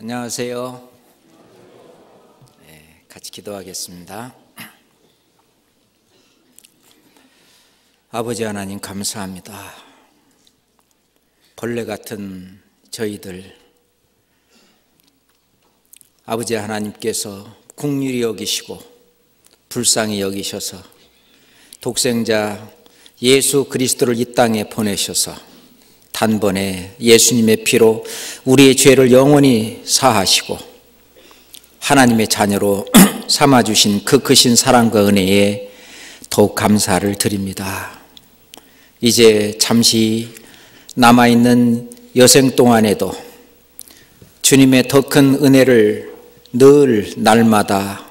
안녕하세요. 같이 기도하겠습니다. 아버지 하나님 감사합니다. 벌레 같은 저희들 아버지 하나님께서 긍휼히 여기시고 불쌍히 여기셔서 독생자 예수 그리스도를 이 땅에 보내셔서 단번에 예수님의 피로 우리의 죄를 영원히 사하시고 하나님의 자녀로 삼아주신 그 크신 사랑과 은혜에 더욱 감사를 드립니다. 이제 잠시 남아있는 여생 동안에도 주님의 더 큰 은혜를 늘 날마다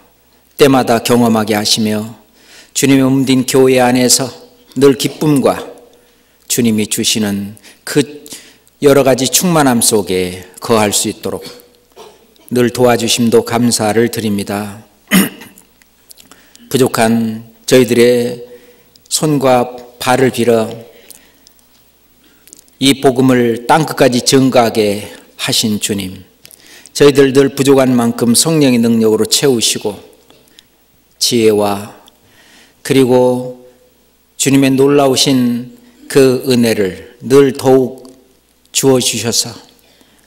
때마다 경험하게 하시며 주님의 몸된 교회 안에서 늘 기쁨과 주님이 주시는 그 여러 가지 충만함 속에 거할 수 있도록 늘 도와주심도 감사를 드립니다. 부족한 저희들의 손과 발을 빌어 이 복음을 땅끝까지 증거하게 하신 주님, 저희들 늘 부족한 만큼 성령의 능력으로 채우시고 지혜와 그리고 주님의 놀라우신 그 은혜를 늘 더욱 주어주셔서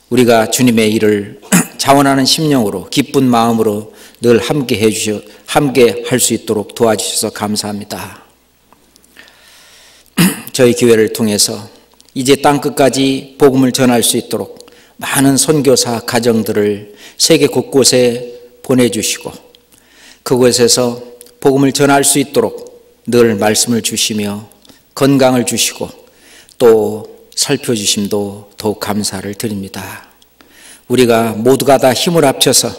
우리가 주님의 일을 자원하는 심령으로 기쁜 마음으로 늘 함께 할 수 있도록 도와주셔서 감사합니다. 저희 교회를 통해서 이제 땅끝까지 복음을 전할 수 있도록 많은 선교사 가정들을 세계 곳곳에 보내주시고 그곳에서 복음을 전할 수 있도록 늘 말씀을 주시며 건강을 주시고 또 살펴주심도 더욱 감사를 드립니다. 우리가 모두가 다 힘을 합쳐서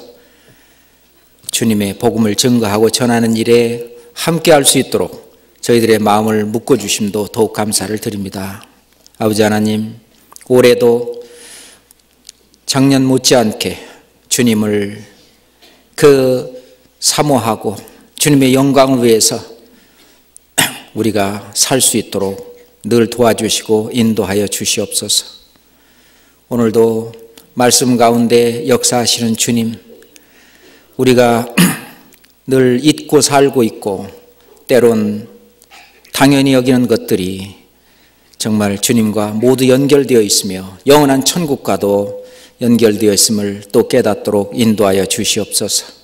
주님의 복음을 증거하고 전하는 일에 함께 할 수 있도록 저희들의 마음을 묶어주심도 더욱 감사를 드립니다. 아버지 하나님, 올해도 작년 못지않게 주님을 사모하고 주님의 영광을 위해서 우리가 살 수 있도록 늘 도와주시고 인도하여 주시옵소서. 오늘도 말씀 가운데 역사하시는 주님, 우리가 늘 잊고 살고 있고 때론 당연히 여기는 것들이 정말 주님과 모두 연결되어 있으며 영원한 천국과도 연결되어 있음을 또 깨닫도록 인도하여 주시옵소서.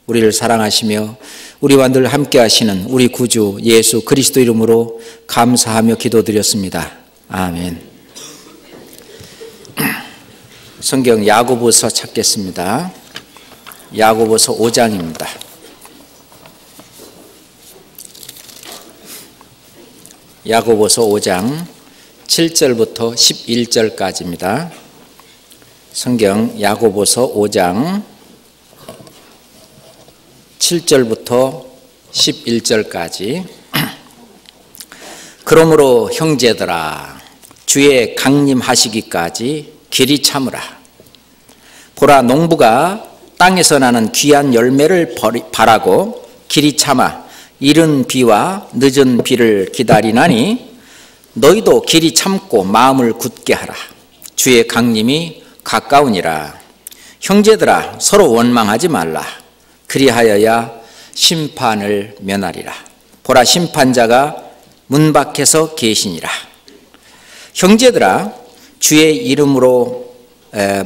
우리를 사랑하시며 우리와 늘 함께 하시는 우리 구주 예수 그리스도 이름으로 감사하며 기도드렸습니다. 아멘. 성경 야고보서 찾겠습니다. 야고보서 5장입니다. 야고보서 5장 7절부터 11절까지입니다. 성경 야고보서 5장 7절부터 11절까지. 그러므로 형제들아, 주의 강림하시기까지 길이 참으라. 보라, 농부가 땅에서 나는 귀한 열매를 바라고 길이 참아 이른 비와 늦은 비를 기다리나니 너희도 길이 참고 마음을 굳게 하라. 주의 강림이 가까우니라. 형제들아, 서로 원망하지 말라. 그리하여야 심판을 면하리라. 보라, 심판자가 문 밖에서 계시니라. 형제들아, 주의 이름으로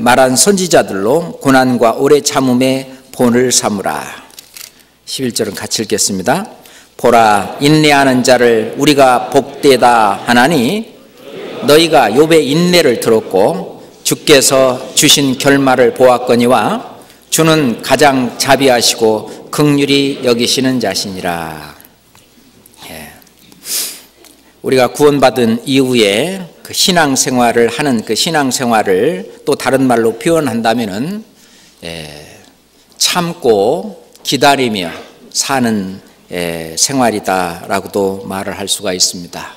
말한 선지자들로 고난과 오래 참음의 본을 삼으라. 11절은 같이 읽겠습니다. 보라, 인내하는 자를 우리가 복되다 하나니 너희가 욥의 인내를 들었고 주께서 주신 결말을 보았거니와 주는 가장 자비하시고 긍휼히 여기시는 자시니라. 우리가 구원받은 이후에 그 신앙생활을 하는 그 신앙생활을 또 다른 말로 표현한다면은 참고 기다리며 사는 생활이다라고도 말을 할 수가 있습니다.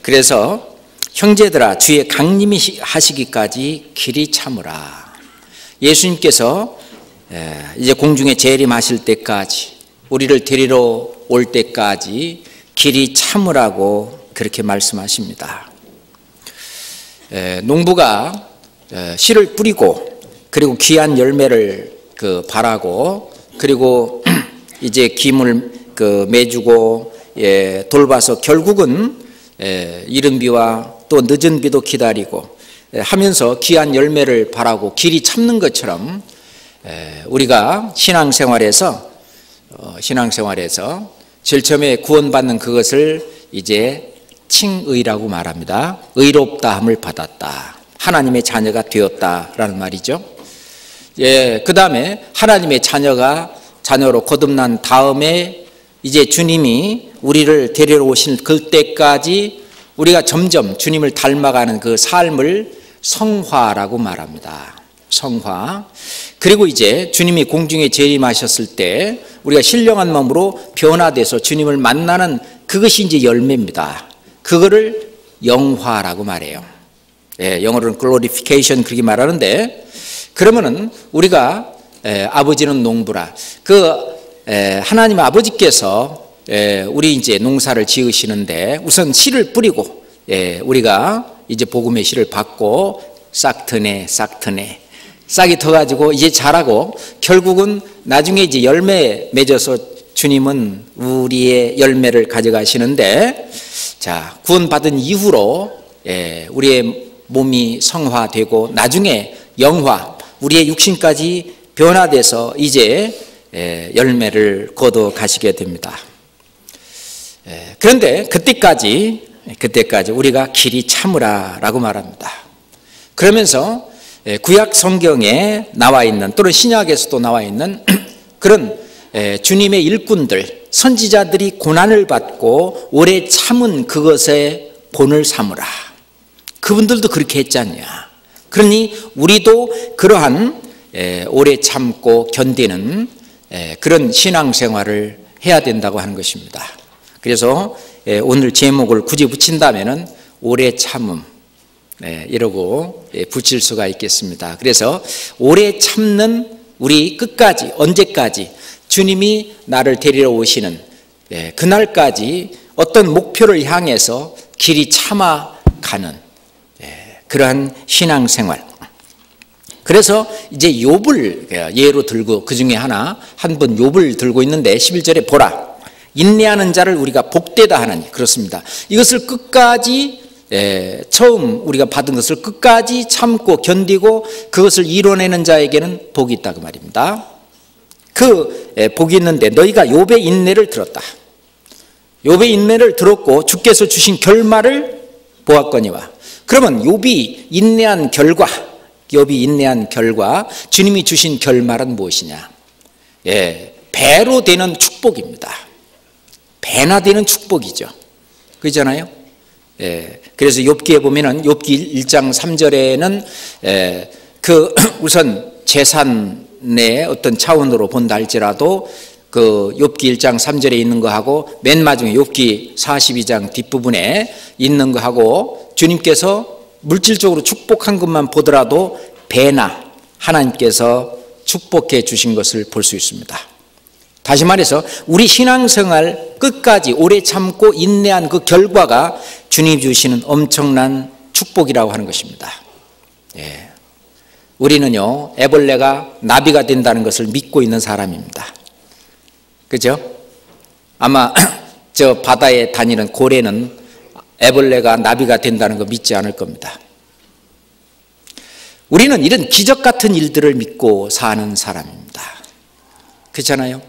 그래서 형제들아, 주의 강림이 하시기까지 길이 참으라. 예수님께서 이제 공중에 재림하실 때까지 우리를 데리러 올 때까지 길이 참으라고 그렇게 말씀하십니다. 농부가 씨를 뿌리고 그리고 귀한 열매를 바라고, 그리고 이제 김을 매주고 돌봐서 결국은 이른 비와 또 늦은 비도 기다리고 하면서 귀한 열매를 바라고 길이 참는 것처럼 우리가 신앙생활에서 제일 처음에 구원받는 그것을 이제 칭의라고 말합니다. 의롭다함을 받았다. 하나님의 자녀가 되었다라는 말이죠. 그 다음에 하나님의 자녀로 거듭난 다음에 이제 주님이 우리를 데리러 오신 그때까지 우리가 점점 주님을 닮아가는 그 삶을 성화라고 말합니다. 성화. 그리고 이제 주님이 공중에 재림하셨을 때 우리가 신령한 몸으로 변화돼서 주님을 만나는 그것이 이제 열매입니다. 그거를 영화라고 말해요. 영어로는 glorification 그렇게 말하는데, 그러면은 우리가 아버지는 농부라, 하나님 아버지께서 우리 이제 농사를 지으시는데 우선 씨를 뿌리고 우리가 이제 복음의 씨를 받고 싹트네 싹이 터가지고 이제 자라고 결국은 나중에 이제 열매 맺어서 주님은 우리의 열매를 가져가시는데, 자, 구원받은 이후로 우리의 몸이 성화되고 나중에 영화, 우리의 육신까지 변화돼서 이제 열매를 거둬 가시게 됩니다. 그런데 그때까지 우리가 길이 참으라라고 말합니다. 그러면서 구약 성경에 나와 있는, 또는 신약에서도 나와 있는 그런 주님의 일꾼들, 선지자들이 고난을 받고 오래 참은 그것에 본을 삼으라. 그분들도 그렇게 했지 않냐. 그러니 우리도 그러한 오래 참고 견디는 그런 신앙생활을 해야 된다고 하는 것입니다. 그래서 오늘 제목을 굳이 붙인다면은 오래 참음 이러고 붙일 수가 있겠습니다. 그래서 오래 참는 우리 끝까지, 언제까지 주님이 나를 데리러 오시는 그날까지 어떤 목표를 향해서 길이 참아가는 그러한 신앙생활. 그래서 이제 욥을 예로 들고, 그 중에 한 분 욥을 들고 있는데 11절에 보라, 인내하는 자를 우리가 복되다 하나니. 그렇습니다. 이것을 끝까지 처음 우리가 받은 것을 끝까지 참고 견디고 그것을 이뤄내는 자에게는 복이 있다 그 말입니다. 복이 있는데 너희가 욥의 인내를 들었다. 욥의 인내를 들었고 주께서 주신 결말을 보았거니와. 그러면 욥이 인내한 결과 주님이 주신 결말은 무엇이냐? 배로 되는 축복입니다. 배나 되는 축복이죠. 그렇잖아요? 그래서 욥기에 보면은 욥기 1장 3절에는 우선 재산의 어떤 차원으로 본다 할지라도 욥기 1장 3절에 있는 거하고 맨 마지막에 욥기 42장 뒷부분에 있는 거하고 주님께서 물질적으로 축복한 것만 보더라도 배나 하나님께서 축복해 주신 것을 볼 수 있습니다. 다시 말해서 우리 신앙생활 끝까지 오래 참고 인내한 그 결과가 주님이 주시는 엄청난 축복이라고 하는 것입니다. 우리는요, 애벌레가 나비가 된다는 것을 믿고 있는 사람입니다. 그죠? 아마 저 바다에 다니는 고래는 애벌레가 나비가 된다는 거 믿지 않을 겁니다. 우리는 이런 기적 같은 일들을 믿고 사는 사람입니다. 그렇잖아요?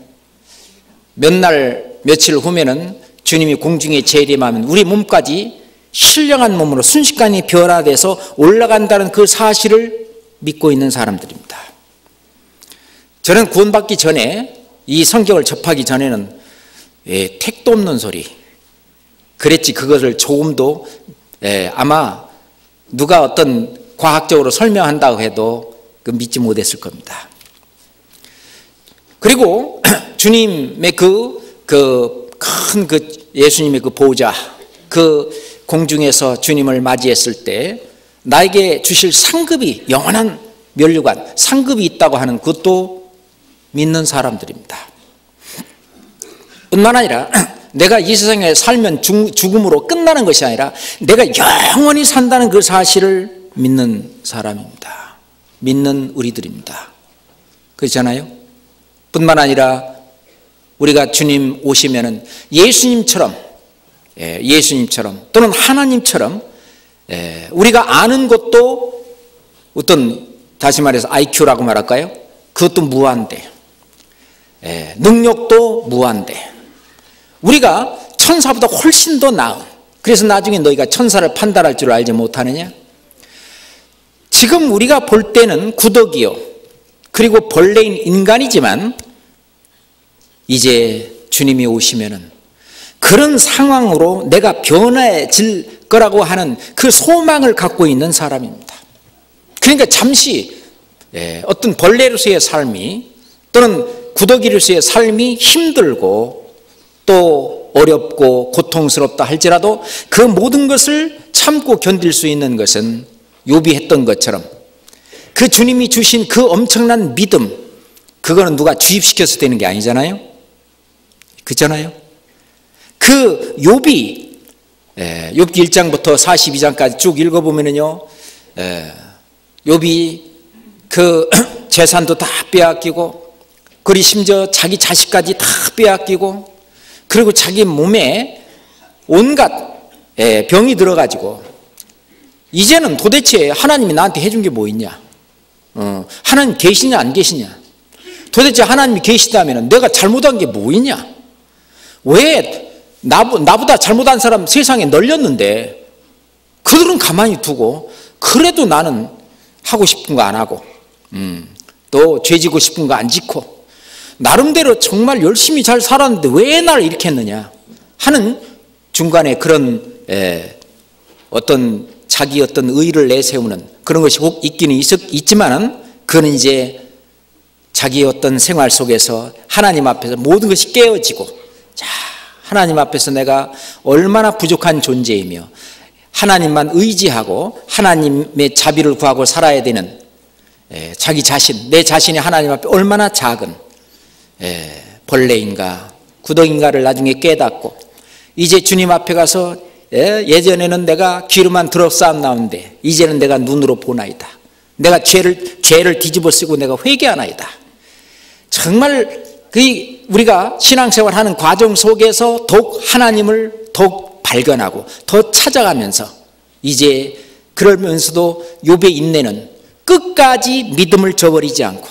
며칠 후면은 주님이 공중에 재림하면 우리 몸까지 신령한 몸으로 순식간에 변화돼서 올라간다는 그 사실을 믿고 있는 사람들입니다. 저는 구원받기 전에, 이 성경을 접하기 전에는 택도 없는 소리 그랬지, 그것을 조금도 아마 누가 어떤 과학적으로 설명한다고 해도 믿지 못했을 겁니다. 그리고 주님의 큰 예수님의 그 보좌, 그 공중에서 주님을 맞이했을 때 나에게 주실 상급이, 영원한 면류관 상급이 있다고 하는 그것도 믿는 사람들입니다. 뿐만 아니라 내가 이 세상에 살면 죽음으로 끝나는 것이 아니라 내가 영원히 산다는 그 사실을 믿는 사람입니다. 믿는 우리들입니다. 그렇잖아요? 뿐만 아니라 우리가 주님 오시면은 예수님처럼 또는 하나님처럼 우리가 아는 것도 어떤, 다시 말해서 IQ라고 말할까요? 그것도 무한대, 능력도 무한대, 우리가 천사보다 훨씬 더 나은, 그래서 나중에 너희가 천사를 판단할 줄 알지 못하느냐? 지금 우리가 볼 때는 구더기요, 그리고 벌레인 인간이지만 이제 주님이 오시면은 그런 상황으로 내가 변해질 거라고 하는 그 소망을 갖고 있는 사람입니다. 그러니까 잠시 어떤 벌레로서의 삶이 또는 구더기로서의 삶이 힘들고 또 어렵고 고통스럽다 할지라도 그 모든 것을 참고 견딜 수 있는 것은 욥이 했던 것처럼 그 주님이 주신 그 엄청난 믿음, 그거는 누가 주입시켜서 되는 게 아니잖아요. 그렇잖아요. 그 욥이 욥기 1장부터 42장까지 쭉 읽어보면요, 욥이 그 재산도 다 빼앗기고, 그리고 심지어 자기 자식까지 다 빼앗기고, 그리고 자기 몸에 온갖 병이 들어가지고 이제는 도대체 하나님이 나한테 해준 게 뭐 있냐, 하나님 계시냐 안 계시냐, 도대체 하나님이 계시다면 내가 잘못한 게 뭐 있냐, 왜 나보다 잘못한 사람 세상에 널렸는데 그들은 가만히 두고 그래도 나는 하고 싶은 거 안 하고 또 죄지고 싶은 거 안 짓고 나름대로 정말 열심히 잘 살았는데 왜 나를 이렇게 했느냐 하는 중간에 그런 어떤 자기 어떤 의의를 내세우는 그런 것이 꼭 있기는 있지만은 그는 이제 자기 어떤 생활 속에서 하나님 앞에서 모든 것이 깨어지고, 자, 하나님 앞에서 내가 얼마나 부족한 존재이며 하나님만 의지하고 하나님의 자비를 구하고 살아야 되는 자기 자신, 내 자신이 하나님 앞에 얼마나 작은 벌레인가 구덩인가를 나중에 깨닫고, 이제 주님 앞에 가서 예전에는 내가 귀로만 들었사옵나온데 이제는 내가 눈으로 보나이다, 내가 죄를 뒤집어 쓰고 내가 회개하나이다. 정말 우리가 신앙생활하는 과정 속에서 더욱 하나님을 더욱 발견하고 더 찾아가면서, 이제 그러면서도 욥의 인내는 끝까지 믿음을 저버리지 않고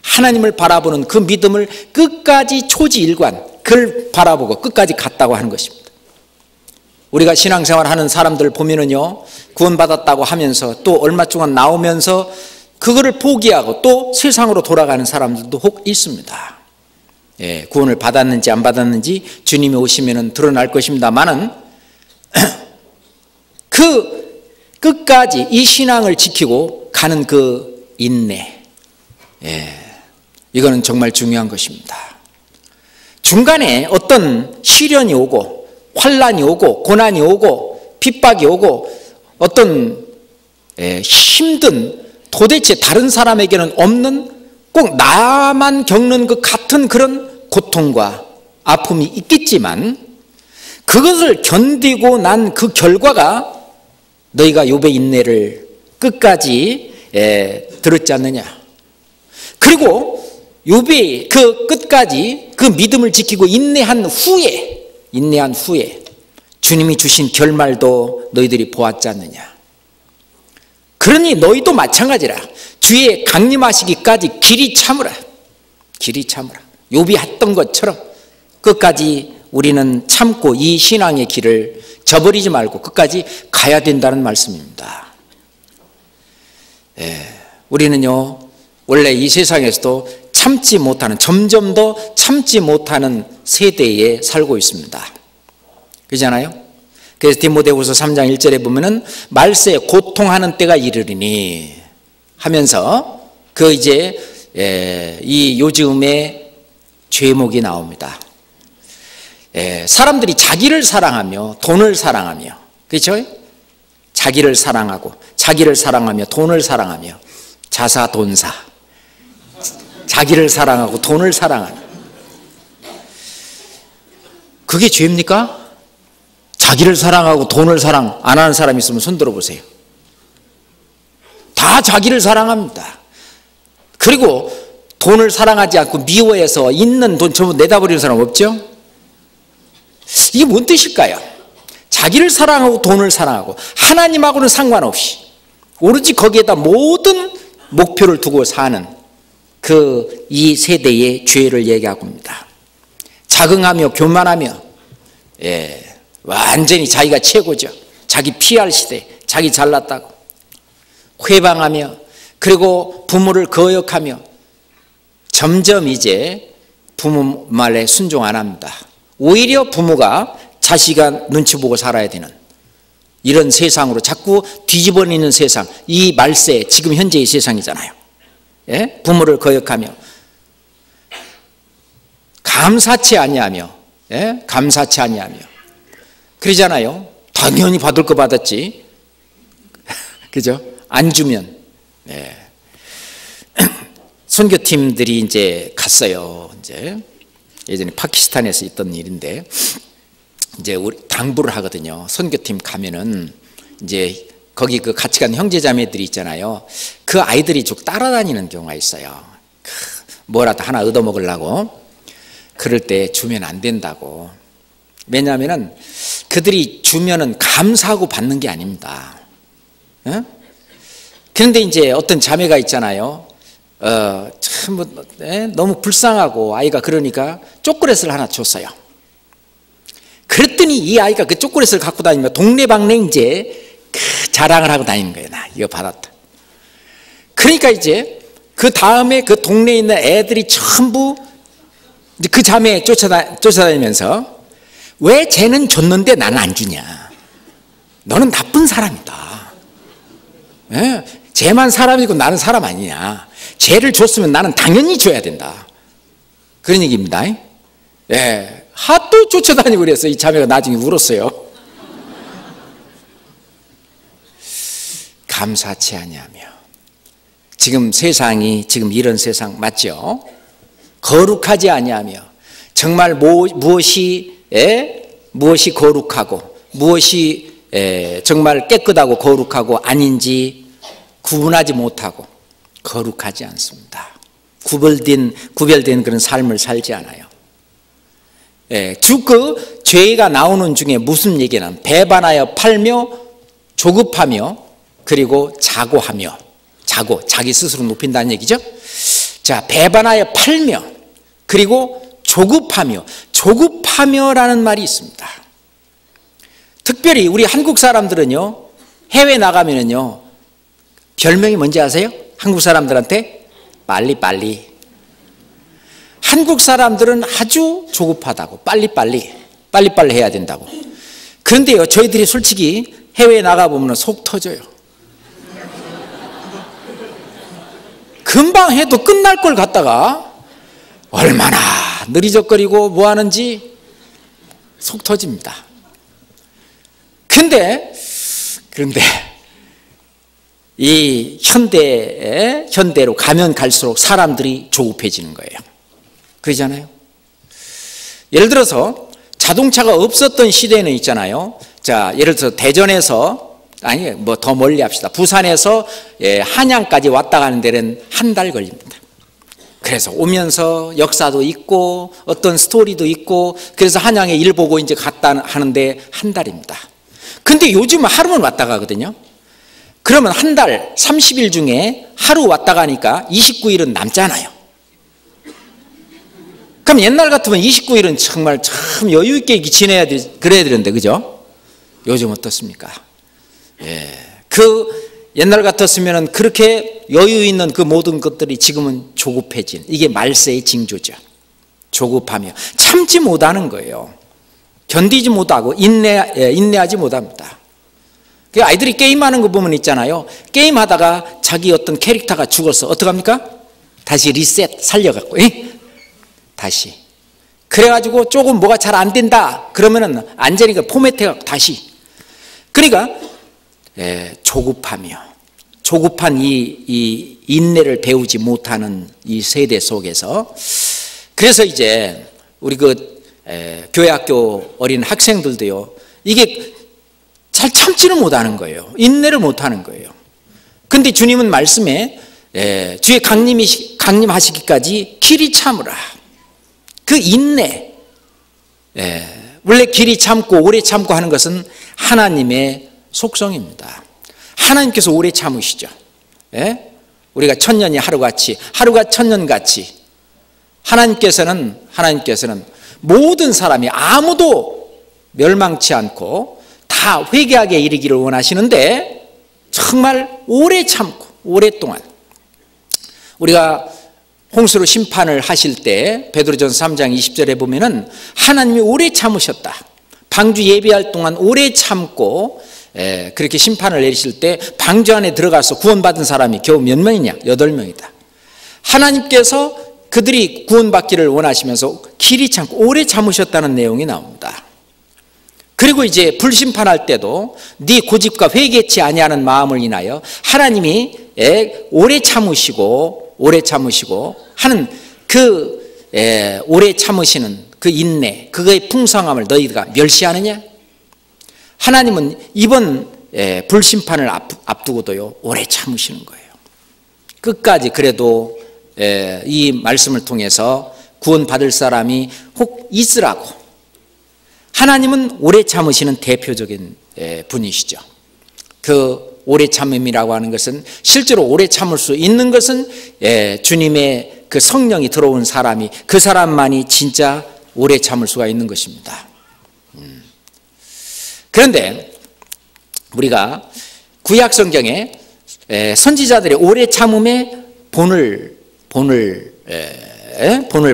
하나님을 바라보는 그 믿음을 끝까지 초지일관 그를 바라보고 끝까지 갔다고 하는 것입니다. 우리가 신앙생활하는 사람들 보면은요, 구원받았다고 하면서 또 얼마 동안 나오면서 그거를 포기하고 또 세상으로 돌아가는 사람들도 혹 있습니다. 구원을 받았는지 안 받았는지 주님이 오시면 드러날 것입니다만은 그 끝까지 이 신앙을 지키고 가는 그 인내, 이거는 정말 중요한 것입니다. 중간에 어떤 시련이 오고 환난이 오고 고난이 오고 핍박이 오고 어떤 힘든, 도대체 다른 사람에게는 없는 꼭 나만 겪는 그 같은 그런 고통과 아픔이 있겠지만 그것을 견디고 난 그 결과가 너희가 욥의 인내를 끝까지 들었지 않느냐. 그리고 욥이 그 끝까지 그 믿음을 지키고 인내한 후에 주님이 주신 결말도 너희들이 보았지 않느냐. 그러니 너희도 마찬가지라. 주의 강림하시기까지 길이 참으라. 욥이 했던 것처럼 끝까지 우리는 참고 이 신앙의 길을 저버리지 말고 끝까지 가야 된다는 말씀입니다. 우리는요, 원래 이 세상에서도 참지 못하는, 점점 더 참지 못하는 세대에 살고 있습니다. 그렇잖아요? 그래서 디모데후서 3장 1절에 보면은 말세에 고통하는 때가 이르리니 하면서 그 이제 이 요즘의 죄목이 나옵니다. 사람들이 자기를 사랑하며 돈을 사랑하며, 그렇죠? 자기를 사랑하며 돈을 사랑하며 자사돈사, 자기를 사랑하고 돈을 사랑하는, 그게 죄입니까? 자기를 사랑하고 돈을 사랑 안 하는 사람 있으면 손 들어보세요. 다 자기를 사랑합니다. 그리고 돈을 사랑하지 않고 미워해서 있는 돈 전부 내다버리는 사람 없죠? 이게 뭔 뜻일까요? 자기를 사랑하고 돈을 사랑하고 하나님하고는 상관없이 오로지 거기에다 모든 목표를 두고 사는 이 세대의 죄를 얘기하고 있습니다. 자긍하며 교만하며 완전히 자기가 최고죠. 자기 피할 시대, 자기 잘났다고 회방하며, 그리고 부모를 거역하며 점점 이제 부모 말에 순종 안 합니다. 오히려 부모가 자식아 눈치 보고 살아야 되는 이런 세상으로 자꾸 뒤집어내는 세상, 이 말세, 지금 현재의 세상이잖아요. 예? 부모를 거역하며 감사치 아니하며, 예? 감사치 아니하며 그러잖아요. 당연히 받을 거 받았지. 그죠? 안 주면. 예. 선교팀들이 이제 갔어요. 이제 예전에 파키스탄에서 있던 일인데, 이제 우리 당부를 하거든요. 선교팀 가면은 이제 거기 그 같이 간 형제자매들이 있잖아요. 그 아이들이 쭉 따라다니는 경우가 있어요. 뭐라도 하나 얻어먹으려고. 그럴 때 주면 안 된다고. 왜냐하면은 그들이 주면은 감사하고 받는 게 아닙니다. 어? 그런데 이제 어떤 자매가 있잖아요. 참 너무 불쌍하고 아이가 그러니까 초콜릿을 하나 줬어요. 그랬더니 이 아이가 그 초콜릿을 갖고 다니면 동네방네 이제 자랑을 하고 다니는 거예요. 나 이거 받았다. 그러니까 이제 그 다음에 그 동네에 있는 애들이 전부 이제 그 자매 쫓아다니면서 왜 쟤는 줬는데 나는 안 주냐. 너는 나쁜 사람이다. 예? 쟤만 사람이고 나는 사람 아니냐. 쟤를 줬으면 나는 당연히 줘야 된다. 그런 얘기입니다. 예. 하도 쫓아다니고 그래서 이 자매가 나중에 울었어요. 감사치 아니하며. 지금 세상이 지금 이런 세상 맞죠? 거룩하지 아니하며 정말 무엇이 거룩하고 무엇이 정말 깨끗하고 거룩하고 아닌지 구분하지 못하고 거룩하지 않습니다. 구별된 그런 삶을 살지 않아요. 그 죄가 나오는 중에 무슨 얘기는 배반하여 팔며 조급하며 그리고 자고하며, 자기 스스로 높인다는 얘기죠. 자, 배반하여 팔며 그리고 조급하며라는 말이 있습니다. 특별히 우리 한국 사람들은요, 해외 나가면은요, 별명이 뭔지 아세요? 한국 사람들한테 빨리빨리. 한국 사람들은 아주 조급하다고, 빨리빨리 해야 된다고. 그런데요, 저희들이 솔직히 해외에 나가보면 속 터져요. 금방 해도 끝날 걸 갖다가 얼마나 느리적거리고 뭐 하는지 속 터집니다. 그런데 이 현대로 가면 갈수록 사람들이 조급해지는 거예요. 그러잖아요. 예를 들어서 자동차가 없었던 시대에는 있잖아요. 자, 예를 들어서 대전에서, 아니 뭐 더 멀리 합시다. 부산에서 한양까지 왔다 가는 데는 한 달 걸립니다. 그래서 오면서 역사도 있고 어떤 스토리도 있고, 그래서 한양에 일 보고 이제 갔다 하는데 한 달입니다. 근데 요즘은 하루만 왔다 가거든요. 그러면 한 달 30일 중에 하루 왔다 가니까 29일은 남잖아요. 그럼 옛날 같으면 29일은 정말 참 여유 있게 지내야 그래야 되는데, 그죠? 요즘 어떻습니까? 그 옛날 같았으면 그렇게 여유 있는 그 모든 것들이 지금은 조급해진, 이게 말세의 징조죠. 조급하며 참지 못하는 거예요. 견디지 못하고 인내하지 못합니다. 그 아이들이 게임하는 거 보면 있잖아요. 게임하다가 자기 어떤 캐릭터가 죽어서 어떡합니까? 다시 리셋 살려갖고 다시. 그래가지고 조금 뭐가 잘 안 된다 그러면은 안전히가 포맷해갖고 다시. 그러니까 조급한 이 인내를 배우지 못하는 이 세대 속에서, 그래서 이제 우리 교회 학교 어린 학생들도요, 이게 잘 참지는 못하는 거예요. 인내를 못하는 거예요. 근데 주님은 말씀에 주의 강림하시기까지 길이 참으라. 그 인내, 원래 길이 참고 오래 참고 하는 것은 하나님의 속성입니다. 하나님께서 오래 참으시죠. 우리가 천년이 하루같이, 하루가 천년같이 하나님께서는 모든 사람이 아무도 멸망치 않고 다 회개하게 이르기를 원하시는데 정말 오래 참고 오랫동안, 우리가 홍수로 심판을 하실 때 베드로전서 3장 20절에 보면은 하나님이 오래 참으셨다. 방주 예비할 동안 오래 참고 그렇게 심판을 내리실 때 방주 안에 들어가서 구원받은 사람이 겨우 몇 명이냐? 8명이다. 하나님께서 그들이 구원받기를 원하시면서 길이 참고 오래 참으셨다는 내용이 나옵니다. 그리고 이제 불심판할 때도 네 고집과 회개치 아니하는 마음을 인하여 하나님이 오래 참으시고 하는 그 오래 참으시는 그 인내, 그거의 풍성함을 너희가 멸시하느냐? 하나님은 이번 불심판을 앞두고도요 오래 참으시는 거예요. 끝까지. 그래도 이 말씀을 통해서 구원받을 사람이 혹 있으라고. 하나님은 오래 참으시는 대표적인 분이시죠. 그 오래 참음이라고 하는 것은, 실제로 오래 참을 수 있는 것은 주님의 그 성령이 들어온 사람이, 그 사람만이 진짜 오래 참을 수가 있는 것입니다. 그런데 우리가 구약 성경에 선지자들의 오래 참음의 본을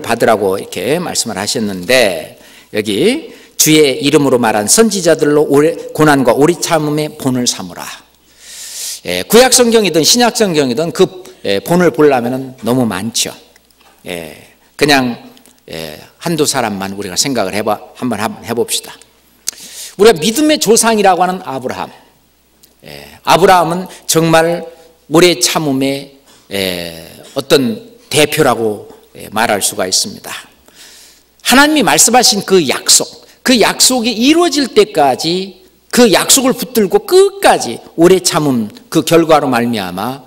받으라고 이렇게 말씀을 하셨는데, 여기 주의 이름으로 말한 선지자들로 고난과 오래 참음의 본을 삼으라. 구약 성경이든 신약 성경이든 그 본을 보려면 너무 많죠. 그냥 한두 사람만 우리가 생각을 한번 해봅시다. 우리가 믿음의 조상이라고 하는 아브라함. 아브라함은 정말 오래 참음의 어떤 대표라고 말할 수가 있습니다. 하나님이 말씀하신 그 약속이 이루어질 때까지 그 약속을 붙들고 끝까지 오래 참음, 그 결과로 말미암아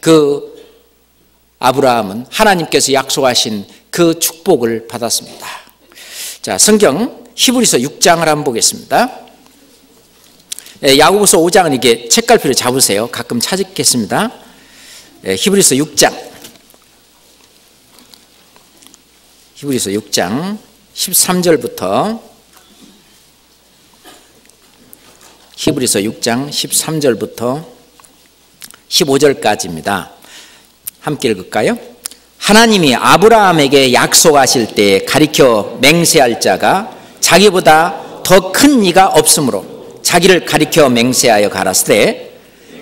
그 아브라함은 하나님께서 약속하신 그 축복을 받았습니다. 자, 성경 히브리서 6장을 한번 보겠습니다. 야고보서 5장은 이게 책갈피를 잡으세요. 가끔 찾겠습니다. 히브리서 6장 13절부터 히브리서 6장 13절부터 15절까지입니다. 함께 읽을까요? 하나님이 아브라함에게 약속하실 때 가리켜 맹세할 자가 자기보다 더 큰 이가 없으므로 자기를 가리켜 맹세하여 가라사대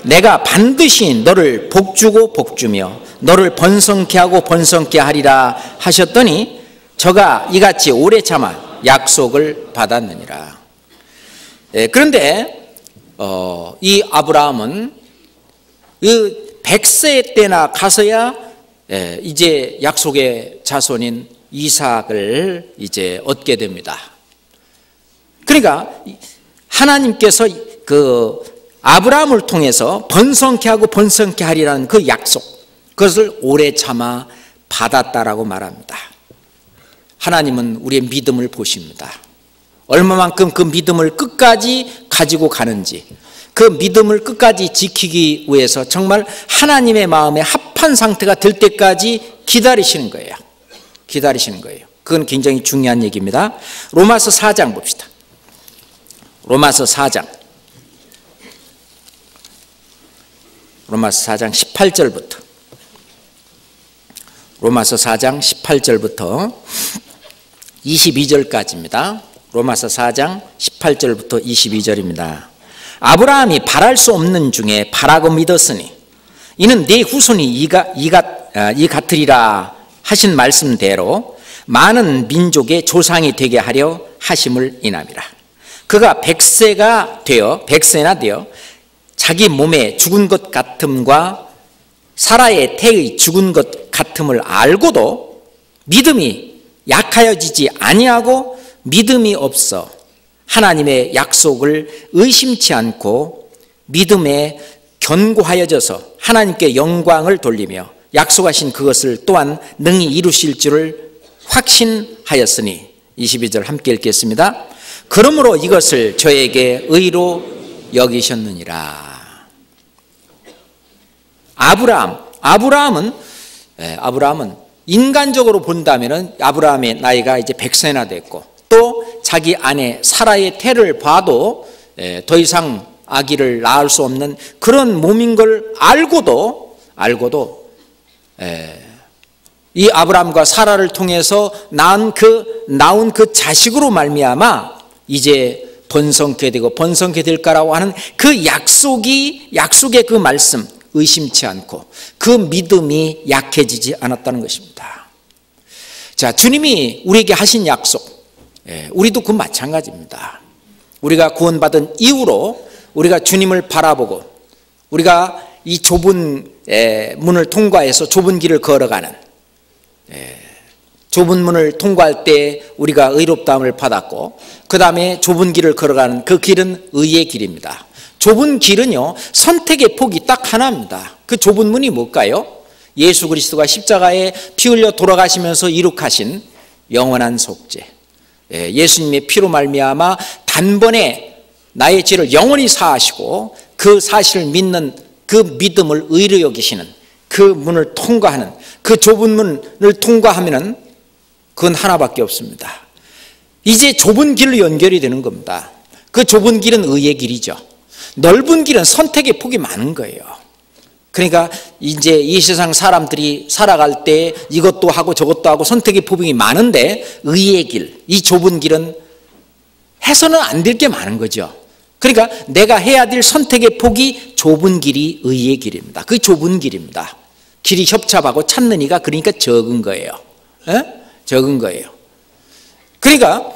내가 반드시 너를 복주고 복주며 너를 번성케 하고 번성케 하리라 하셨더니 저가 이같이 오래 참아 약속을 받았느니라. 그런데 이 아브라함은 그 100세 때나 가서야 이제 약속의 자손인 이삭을 이제 얻게 됩니다. 그러니까 하나님께서 그 아브라함을 통해서 번성케 하고 번성케 하리라는 그 약속, 그것을 오래 참아 받았다라고 말합니다. 하나님은 우리의 믿음을 보십니다. 얼마만큼 그 믿음을 끝까지 가지고 가는지, 그 믿음을 끝까지 지키기 위해서 정말 하나님의 마음에 합한 상태가 될 때까지 기다리시는 거예요. 그건 굉장히 중요한 얘기입니다. 로마서 4장 봅시다. 로마서 4장 18절부터 로마서 4장 18절부터 22절까지입니다. 로마서 4장 18절부터 22절입니다. 아브라함이 바랄 수 없는 중에 바라고 믿었으니 이는 네 후손이 이 같으리라 하신 말씀대로 많은 민족의 조상이 되게 하려 하심을 인함이라. 그가 100세나 되어 자기 몸에 죽은 것 같음과 사라의 태의 죽은 것 같음을 알고도 믿음이 약하여지지 아니하고 믿음이 없어 하나님의 약속을 의심치 않고 믿음에 견고하여져서 하나님께 영광을 돌리며 약속하신 그것을 또한 능히 이루실 줄을 확신하였으니 22절 함께 읽겠습니다. 그러므로 이것을 저에게 의로 여기셨느니라. 아브라함은 인간적으로 본다면 아브라함의 나이가 이제 100세나 됐고 또 자기 아내 사라의 태를 봐도 더 이상 아기를 낳을 수 없는 그런 몸인 걸 알고도 이 아브라함과 사라를 통해서 나온 그 자식으로 말미암아 이제 번성케 되고 번성케 될 거라고 하는 그 약속의 그 말씀 의심치 않고 그 믿음이 약해지지 않았다는 것입니다. 자, 주님이 우리에게 하신 약속, 우리도 그 마찬가지입니다. 우리가 구원받은 이후로 우리가 주님을 바라보고 우리가 이 좁은 문을 통과해서 좁은 길을 걸어가는, 좁은 문을 통과할 때 우리가 의롭다함을 받았고 그 다음에 좁은 길을 걸어가는 그 길은 의의 길입니다. 좁은 길은요, 선택의 폭이 딱 하나입니다. 그 좁은 문이 뭘까요? 예수 그리스도가 십자가에 피 흘려 돌아가시면서 이룩하신 영원한 속죄, 예수님의 피로 말미암아 단번에 나의 죄를 영원히 사하시고 그 사실을 믿는 그 믿음을 의로 여기시는 그 문을 통과하는, 그 좁은 문을 통과하면은 그건 하나밖에 없습니다. 이제 좁은 길로 연결이 되는 겁니다. 그 좁은 길은 의의 길이죠. 넓은 길은 선택의 폭이 많은 거예요. 그러니까 이제 이 세상 사람들이 살아갈 때 이것도 하고 저것도 하고 선택의 폭이 많은데 의의 길, 이 좁은 길은 해서는 안 될 게 많은 거죠. 그러니까 내가 해야 될 선택의 폭이 좁은 길이 의의 길입니다. 그게 좁은 길입니다. 길이 협잡하고 찾는 이가 그러니까 적은 거예요. 적은 거예요. 그러니까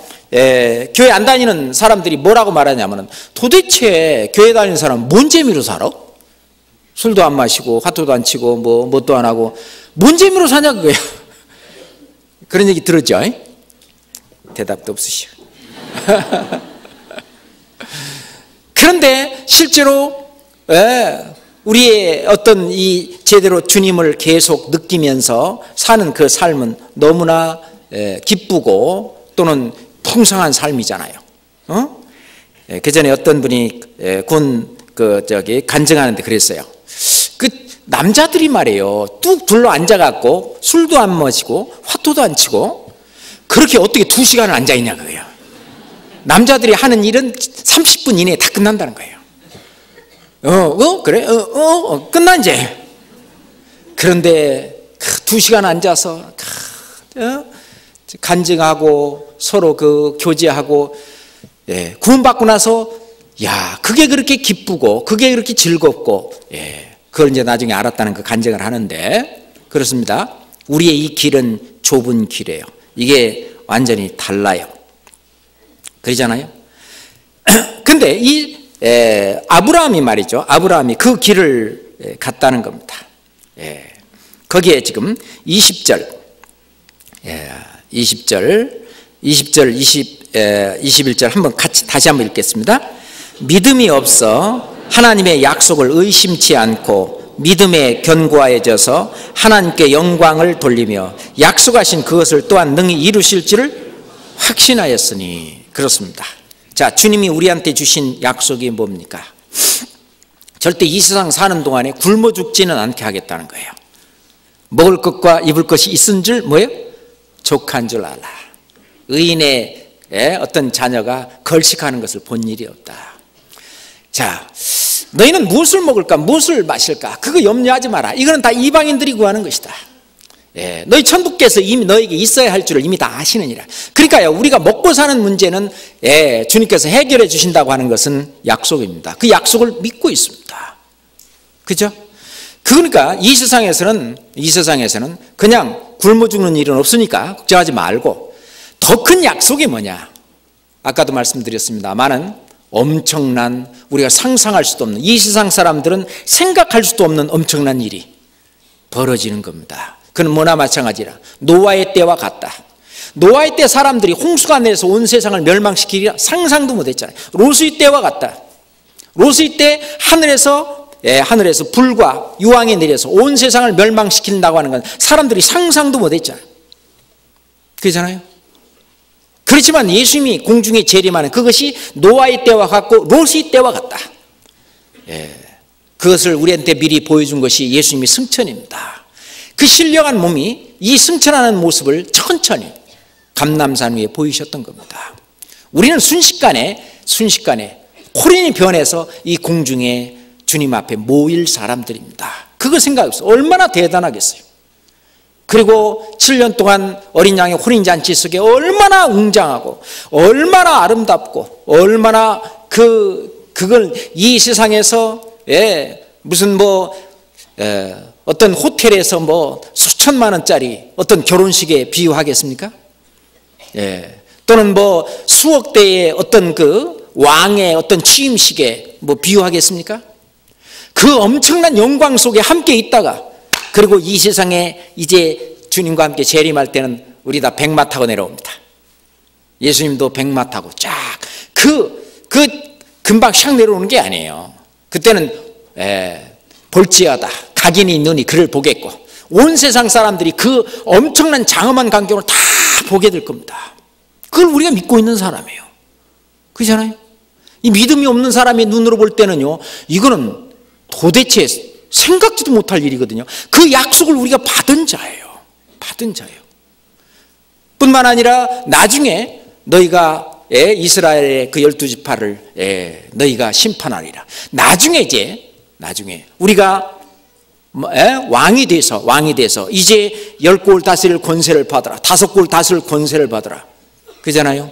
교회 안 다니는 사람들이 뭐라고 말하냐면 도대체 교회 다니는 사람은 뭔 재미로 살아? 술도 안 마시고 화투도 안 치고 뭣도 안 하고 뭔 재미로 사냐 그거예요. 그런 얘기 들었죠? 대답도 없으시고. 그런데 실제로 우리의 어떤 이 제대로 주님을 계속 느끼면서 사는 그 삶은 너무나 기쁘고 또는 풍성한 삶이잖아요. 그 전에 어떤 분이 간증하는데 그랬어요. 그 남자들이 말이에요, 뚝 둘러 앉아갖고 술도 안 마시고 화투도 안 치고 그렇게 어떻게 2시간을 앉아있냐 그거예요. 남자들이 하는 일은 30분 이내에 다 끝난다는 거예요. 그래? 끝난 이제. 그런데 2시간 앉아서 간증하고 서로 그 교제하고 구원받고 나서 그게 그렇게 기쁘고 그게 그렇게 즐겁고 그걸 이제 나중에 알았다는 그 간증을 하는데 그렇습니다. 우리의 이 길은 좁은 길이에요. 이게 완전히 달라요. 그러잖아요. 근데 이 아브라함이 말이죠. 아브라함이 그 길을 갔다는 겁니다. 거기에 지금 20절, 21절 한번 다시 한번 읽겠습니다. 믿음이 없어 하나님의 약속을 의심치 않고 믿음에 견고하여져서 하나님께 영광을 돌리며 약속하신 그것을 또한 능히 이루실 줄을 확신하였으니. 그렇습니다. 자, 주님이 우리한테 주신 약속이 뭡니까? 절대 이 세상 사는 동안에 굶어 죽지는 않게 하겠다는 거예요. 먹을 것과 입을 것이 있은 줄 뭐예요? 족한 줄 알라. 의인의 어떤 자녀가 걸식하는 것을 본 일이 없다. 자, 너희는 무엇을 먹을까 무엇을 마실까 그거 염려하지 마라. 이거는 다 이방인들이 구하는 것이다. 너희 천부께서 이미 너에게 있어야 할 줄을 이미 다 아시느니라. 그러니까요, 우리가 먹고 사는 문제는 주님께서 해결해 주신다고 하는 것은 약속입니다. 그 약속을 믿고 있습니다. 그죠? 그러니까 이 세상에서는 그냥 굶어 죽는 일은 없으니까 걱정하지 말고 더 큰 약속이 뭐냐? 아까도 말씀드렸습니다만은 엄청난, 우리가 상상할 수도 없는, 이 세상 사람들은 생각할 수도 없는 엄청난 일이 벌어지는 겁니다. 그는 뭐나 마찬가지라. 노아의 때와 같다. 노아의 때 사람들이 홍수가 내려서 온 세상을 멸망시키리라 상상도 못했잖아요. 롯의 때와 같다. 롯의 때 하늘에서 하늘에서 불과 유황이 내려서 온 세상을 멸망시킨다고 하는 건 사람들이 상상도 못했잖아요. 그렇잖아요. 그렇지만 예수님이 공중에 재림하는 그것이 노아의 때와 같고 롯의 때와 같다. 그것을 우리한테 미리 보여준 것이 예수님의 승천입니다. 그 신령한 몸이 이 승천하는 모습을 천천히 감람산 위에 보이셨던 겁니다. 우리는 순식간에 호련히 변해서 이 공중에 주님 앞에 모일 사람들입니다. 그거 생각해보세요. 얼마나 대단하겠어요. 그리고 7년 동안 어린 양의 혼인잔치 속에 얼마나 웅장하고 얼마나 아름답고 얼마나 그걸 이 세상에서 무슨 어떤 호텔에서 수천만 원짜리 어떤 결혼식에 비유하겠습니까? 또는 수억 대의 어떤 그 왕의 어떤 취임식에 비유하겠습니까? 그 엄청난 영광 속에 함께 있다가 그리고 이 세상에 이제 주님과 함께 재림할 때는 우리 다 백마 타고 내려옵니다. 예수님도 백마 타고 쫙 금방 샥 내려오는 게 아니에요. 그때는 볼지어다 각인이 있느니 그를 보겠고 온 세상 사람들이 그 엄청난 장엄한 광경을 다 보게 될 겁니다. 그걸 우리가 믿고 있는 사람이에요. 그렇잖아요. 이 믿음이 없는 사람의 눈으로 볼 때는요, 이거는 도대체 생각지도 못할 일이거든요. 그 약속을 우리가 받은 자예요. 뿐만 아니라 나중에 너희가 이스라엘의 그 12지파를 너희가 심판하리라. 나중에 우리가 왕이 돼서 이제 10골 다스릴 권세를 받아라. 5골 다스릴 권세를 받아라. 그잖아요.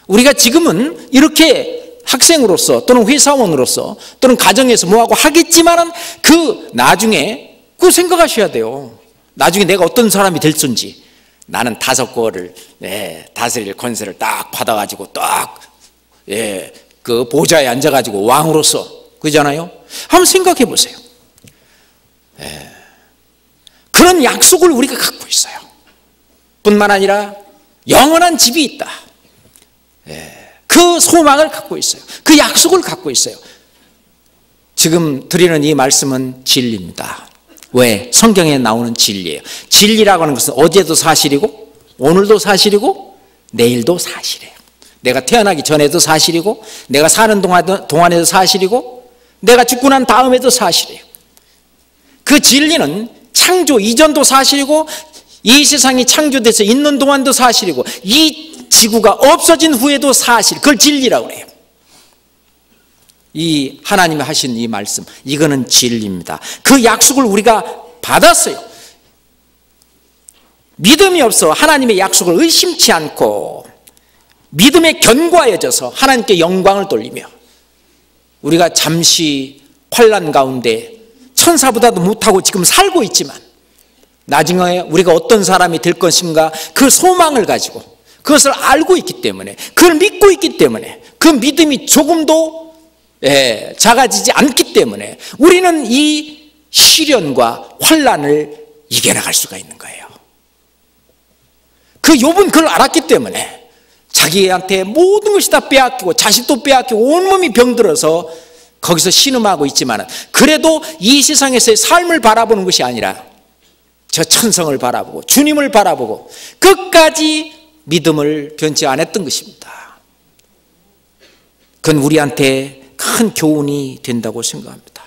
우리가 지금은 이렇게 학생으로서 또는 회사원으로서 또는 가정에서 뭐하고 하겠지만은 그 나중에 그거 생각하셔야 돼요. 나중에 내가 어떤 사람이 될지 나는 5골을 다스릴 권세를 딱 받아가지고 그 보좌에 앉아가지고 왕으로서 그잖아요. 한번 생각해 보세요. 그런 약속을 우리가 갖고 있어요. 뿐만 아니라 영원한 집이 있다. 그 소망을 갖고 있어요. 그 약속을 갖고 있어요. 지금 드리는 이 말씀은 진리입니다. 왜? 성경에 나오는 진리예요. 진리라고 하는 것은 어제도 사실이고 오늘도 사실이고 내일도 사실이에요. 내가 태어나기 전에도 사실이고 내가 사는 동안에도 사실이고 내가 죽고 난 다음에도 사실이에요. 그 진리는 창조 이전도 사실이고 이 세상이 창조돼서 있는 동안도 사실이고 이 지구가 없어진 후에도 사실, 그걸 진리라고 해요. 이 하나님이 하신 이 말씀, 이거는 진리입니다. 그 약속을 우리가 받았어요. 믿음이 없어 하나님의 약속을 의심치 않고 믿음에 견고하여져서 하나님께 영광을 돌리며 우리가 잠시 환난 가운데 천사보다도 못하고 지금 살고 있지만 나중에 우리가 어떤 사람이 될 것인가 그 소망을 가지고 그것을 알고 있기 때문에 그걸 믿고 있기 때문에 그 믿음이 조금도 작아지지 않기 때문에 우리는 이 시련과 환난을 이겨나갈 수가 있는 거예요. 그 욥은 그걸 알았기 때문에 자기한테 모든 것이 다 빼앗기고 자식도 빼앗기고 온몸이 병들어서 거기서 신음하고 있지만 그래도 이 세상에서의 삶을 바라보는 것이 아니라 저 천성을 바라보고 주님을 바라보고 끝까지 믿음을 변치 않았던 것입니다. 그건 우리한테 큰 교훈이 된다고 생각합니다.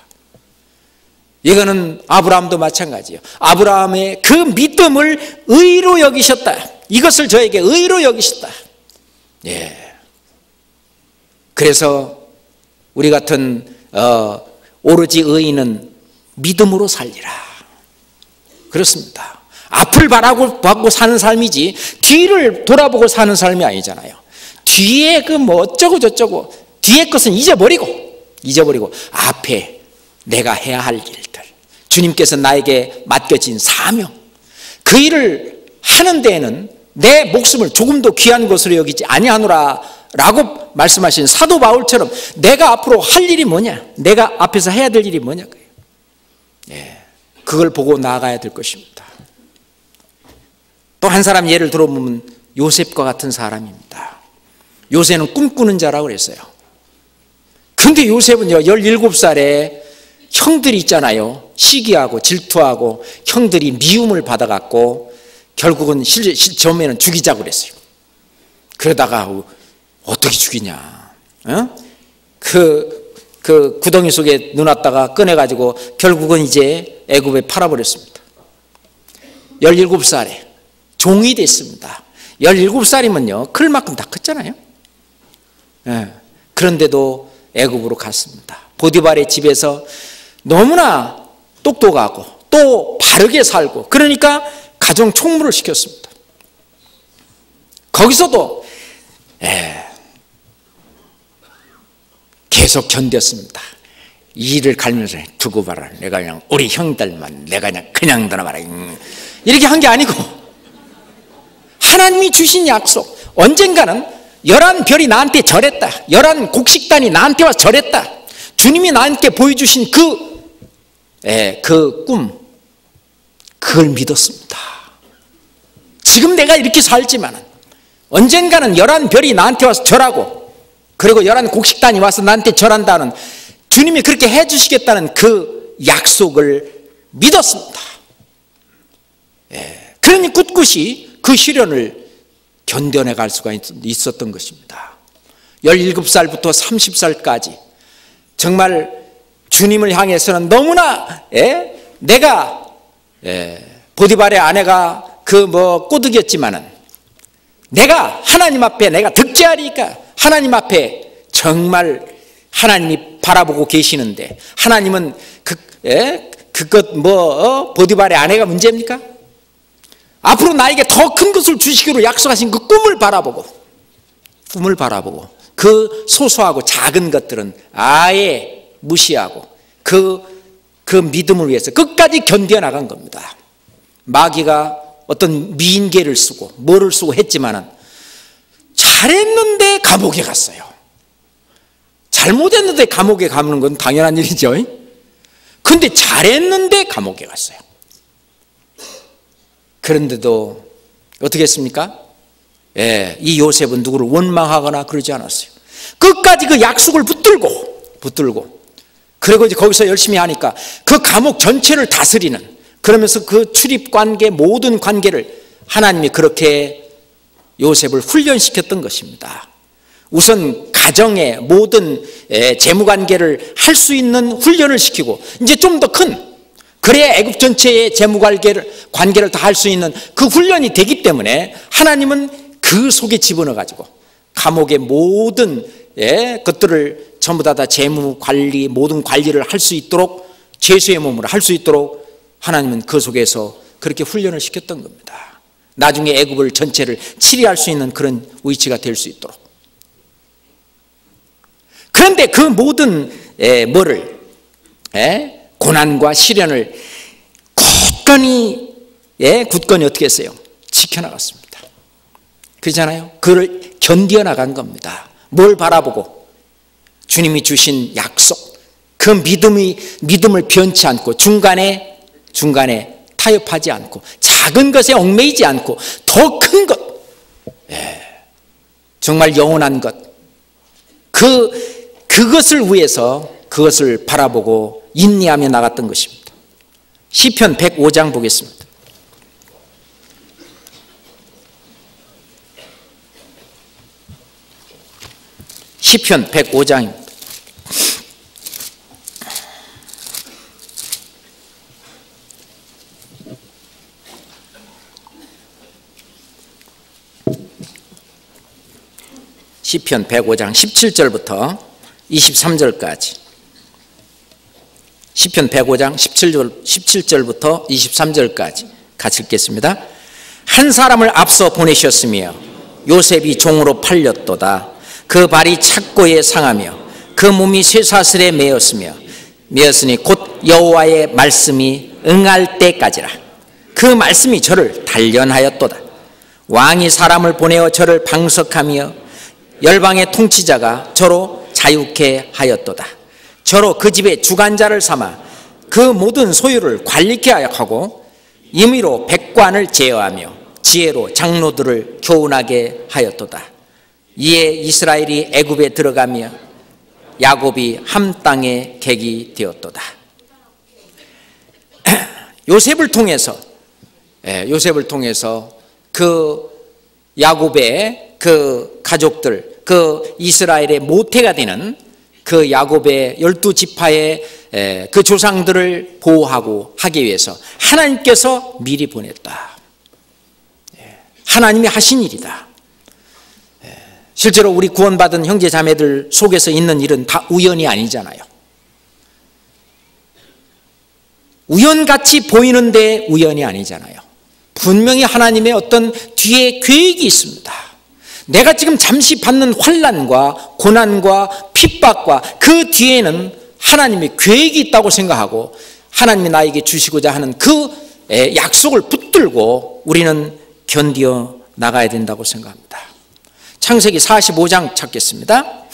이거는 아브라함도 마찬가지예요. 아브라함의 그 믿음을 의로 여기셨다. 이것을 저에게 의로 여기셨다. 그래서 우리 같은 오로지 의인은 믿음으로 살리라. 그렇습니다. 앞을 바라보고 사는 삶이지 뒤를 돌아보고 사는 삶이 아니잖아요. 뒤에 어쩌고 저쩌고 뒤에 것은 잊어버리고 앞에 내가 해야 할 일들, 주님께서 나에게 맡겨진 사명, 그 일을 하는 데에는 내 목숨을 조금도 귀한 것으로 여기지 아니하노라 라고 말씀하신 사도 바울처럼 내가 앞으로 할 일이 뭐냐, 내가 앞에서 해야 될 일이 뭐냐, 그걸 보고 나아가야 될 것입니다. 또 한 사람 예를 들어보면 요셉과 같은 사람입니다. 요셉은 꿈꾸는 자라고 그랬어요. 근데 요셉은요 17살에 형들이 있잖아요. 시기하고 질투하고 형들이 미움을 받아갖고 결국은 처음에는 죽이자고 그랬어요. 그러다가 어떻게 죽이냐. 그 구덩이 속에 넣어놨다가 꺼내가지고 결국은 이제 애굽에 팔아버렸습니다. 17살에 종이 됐습니다. 17살이면요 클 만큼 다 컸잖아요. 그런데도 애굽으로 갔습니다. 보디발의 집에서 너무나 똑똑하고 또 바르게 살고 그러니까 가정 총무를 시켰습니다. 거기서도 계속 견뎠습니다. 이를 갈면서 두고 봐라. 내가 그냥 우리 형들만 내가 그냥 떠나봐라. 이렇게 한 게 아니고 하나님이 주신 약속, 언젠가는 11별이 나한테 절했다. 11곡식단이 나한테 와서 절했다. 주님이 나한테 보여주신 그 꿈, 그걸 믿었습니다. 지금 내가 이렇게 살지만 언젠가는 11별이 나한테 와서 절하고 그리고 11곡식단이 와서 나한테 절한다는, 주님이 그렇게 해주시겠다는 그 약속을 믿었습니다. 그러니 꿋꿋이 그 시련을 견뎌내 갈 수가 있었던 것입니다. 17살부터 30살까지 정말 주님을 향해서는 너무나 내가 보디발의 아내가 꼬드겼지만은 내가 하나님 앞에 내가 득죄하리까, 하나님 앞에 정말 하나님이 바라보고 계시는데, 하나님은 보디발의 아내가 문제입니까? 앞으로 나에게 더 큰 것을 주시기로 약속하신 그 꿈을 바라보고 그 소소하고 작은 것들은 아예 무시하고 그 믿음을 위해서 끝까지 견뎌나간 겁니다. 마귀가 어떤 미인계를 쓰고 뭐를 쓰고 했지만은 잘했는데 감옥에 갔어요. 잘못했는데 감옥에 가는 건 당연한 일이죠. 근데 잘했는데 감옥에 갔어요. 그런데도 어떻게 했습니까? 이 요셉은 누구를 원망하거나 그러지 않았어요. 끝까지 그 약속을 붙들고 그리고 이제 거기서 열심히 하니까 그 감옥 전체를 다스리는, 그러면서 그 출입관계 모든 관계를 하나님이 그렇게 요셉을 훈련시켰던 것입니다. 우선 가정의 모든 재무관계를 할 수 있는 훈련을 시키고 이제 좀 더 큰, 그래야 애굽 전체의 재무관계를 다 할 수 있는 그 훈련이 되기 때문에 하나님은 그 속에 집어넣어가지고 감옥의 모든 것들을 전부 다 재무관리 모든 관리를 할 수 있도록, 죄수의 몸으로 할 수 있도록 하나님은 그 속에서 그렇게 훈련을 시켰던 겁니다. 나중에 애굽을 전체를 치리할 수 있는 그런 위치가 될 수 있도록. 그런데 그 모든 고난과 시련을 굳건히 어떻게 했어요? 지켜나갔습니다. 그렇잖아요. 그걸 견뎌나간 겁니다. 뭘 바라보고? 주님이 주신 약속, 그 믿음을 변치 않고 중간에 타협하지 않고 작은 것에 얽매이지 않고 더 큰 것, 정말 영원한 것, 그것을 위해서 그것을 바라보고 인내하며 나갔던 것입니다. 시편 105장 보겠습니다. 시편 105장입니다. 시편 105장 17절부터 23절까지. 시편 105장 17절부터 23절까지 같이 읽겠습니다. 한 사람을 앞서 보내셨으며 요셉이 종으로 팔렸도다. 그 발이 착고에 상하며 그 몸이 쇠사슬에 매었으니 곧 여호와의 말씀이 응할 때까지라. 그 말씀이 저를 단련하였도다. 왕이 사람을 보내어 저를 방석하며 열방의 통치자가 저로 자유케 하였도다. 저로 그 집의 주관자를 삼아 그 모든 소유를 관리케 하고 임의로 백관을 제어하며 지혜로 장로들을 교훈하게 하였도다. 이에 이스라엘이 애굽에 들어가며 야곱이 함 땅에 객이 되었도다. 요셉을 통해서 그 야곱의 그 가족들, 그 이스라엘의 모태가 되는 그 야곱의 12지파의 그 조상들을 보호하고 하기 위해서 하나님께서 미리 보냈다. 하나님이 하신 일이다. 실제로 우리 구원받은 형제 자매들 속에서 있는 일은 다 우연이 아니잖아요. 우연같이 보이는데 우연이 아니잖아요. 분명히 하나님의 어떤 뒤에 계획이 있습니다. 내가 지금 잠시 받는 환난과 고난과 핍박과 그 뒤에는 하나님의 계획이 있다고 생각하고 하나님이 나에게 주시고자 하는 그 약속을 붙들고 우리는 견디어 나가야 된다고 생각합니다. 창세기 45장 찾겠습니다.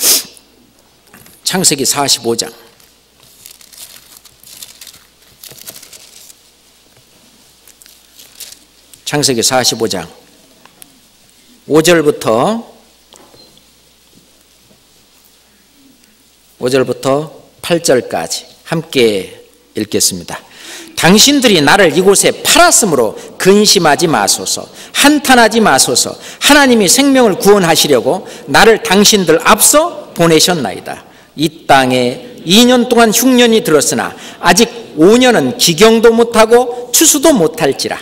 창세기 45장. 창세기 45장 5절부터 8절까지 함께 읽겠습니다. 당신들이 나를 이곳에 팔았으므로 근심하지 마소서, 한탄하지 마소서. 하나님이 생명을 구원하시려고 나를 당신들 앞서 보내셨나이다. 이 땅에 2년 동안 흉년이 들었으나 아직 5년은 기경도 못하고 추수도 못할지라.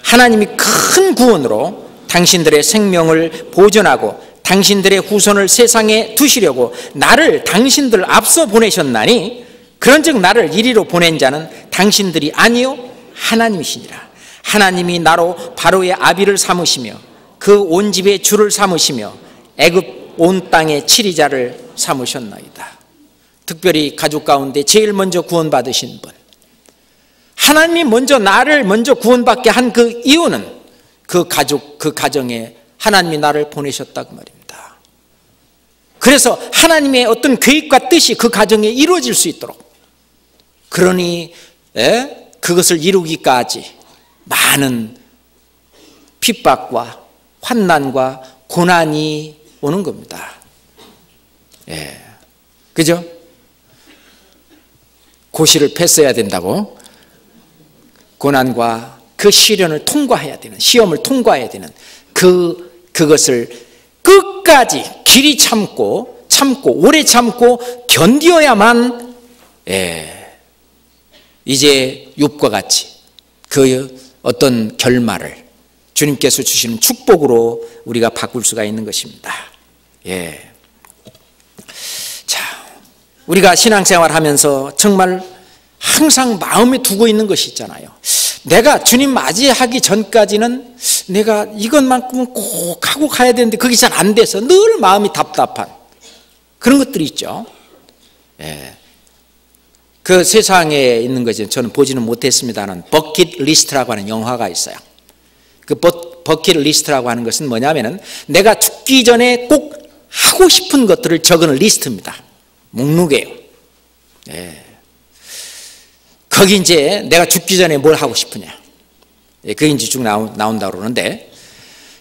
하나님이 큰 구원으로 당신들의 생명을 보존하고 당신들의 후손을 세상에 두시려고 나를 당신들 앞서 보내셨나니 그런즉 나를 이리로 보낸 자는 당신들이 아니요 하나님이시니라. 하나님이 나로 바로의 아비를 삼으시며 그 온 집의 주를 삼으시며 애굽 온 땅의 치리자를 삼으셨나이다. 특별히 가족 가운데 제일 먼저 구원받으신 분, 하나님이 먼저 나를 먼저 구원받게 한 그 이유는 그 가족, 그 가정에 하나님이 나를 보내셨다 그 말입니다. 그래서 하나님의 어떤 계획과 뜻이 그 가정에 이루어질 수 있도록, 그러니 그것을 이루기까지 많은 핍박과 환난과 고난이 오는 겁니다. 그죠? 고시를 패스해야 된다고 고난과 그 시련을 통과해야 되는, 시험을 통과해야 되는 그것을 끝까지 길이 참고 오래 참고 견디어야만 이제 욥과 같이 그 어떤 결말을 주님께서 주시는 축복으로 우리가 바꿀 수가 있는 것입니다. 자, 우리가 신앙생활 하면서 정말 항상 마음에 두고 있는 것이 있잖아요. 내가 주님 맞이하기 전까지는 내가 이것만큼은 꼭 하고 가야 되는데 그게 잘 안 돼서 늘 마음이 답답한 그런 것들이 있죠. 그 세상에 있는 것이 저는 보지는 못했습니다는 버킷 리스트라고 하는 영화가 있어요. 그 버킷 리스트라고 하는 것은 뭐냐면은 내가 죽기 전에 꼭 하고 싶은 것들을 적은 리스트입니다. 목록이에요. 거기 이제 내가 죽기 전에 뭘 하고 싶으냐, 그게 이제 쭉 나온다고 그러는데,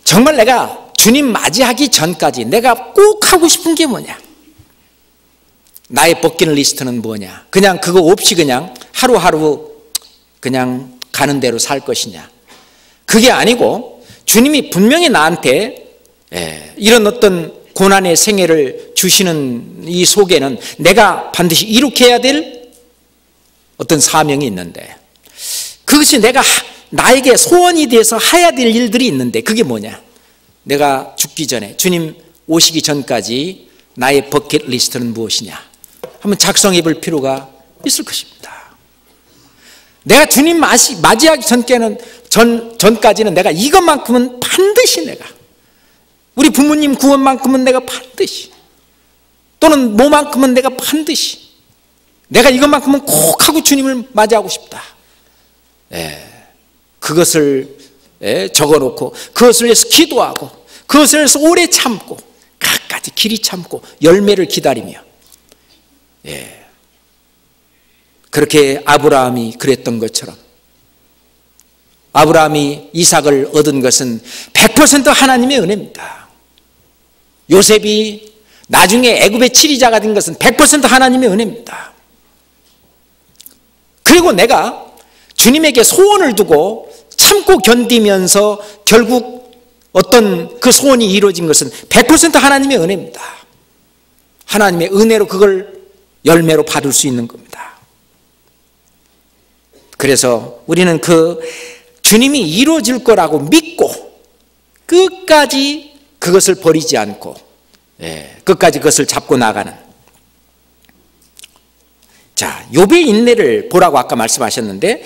정말 내가 주님 맞이하기 전까지 내가 꼭 하고 싶은 게 뭐냐, 나의 버킷 리스트는 뭐냐, 그냥 그거 없이 그냥 하루하루 그냥 가는 대로 살 것이냐, 그게 아니고 주님이 분명히 나한테 이런 어떤 고난의 생애를 주시는 이 속에는 내가 반드시 이룩해야 해야 될 어떤 사명이 있는데, 그것이 내가 나에게 소원이 돼서 해야 될 일들이 있는데, 그게 뭐냐, 내가 죽기 전에 주님 오시기 전까지 나의 버킷 리스트는 무엇이냐 한번 작성해 볼 필요가 있을 것입니다. 내가 주님 맞이하기 전까지는 내가 이것만큼은 반드시, 내가 우리 부모님 구원만큼은 내가 반드시, 또는 뭐만큼은 내가 반드시, 내가 이것만큼은 꼭 하고 주님을 맞이하고 싶다. 그것을 적어놓고 그것을 위해서 기도하고 그것을 위해서 오래 참고 끝까지 길이 참고 열매를 기다리며, 그렇게 아브라함이 그랬던 것처럼 아브라함이 이삭을 얻은 것은 100% 하나님의 은혜입니다. 요셉이 나중에 애굽의 치리자가 된 것은 100% 하나님의 은혜입니다. 그리고 내가 주님에게 소원을 두고 참고 견디면서 결국 어떤 그 소원이 이루어진 것은 100% 하나님의 은혜입니다. 하나님의 은혜로 그걸 열매로 받을 수 있는 겁니다. 그래서 우리는 그 주님이 이루어질 거라고 믿고 끝까지 그것을 버리지 않고 끝까지 그것을 잡고 나가는, 자, 욥의 인내를 보라고 아까 말씀하셨는데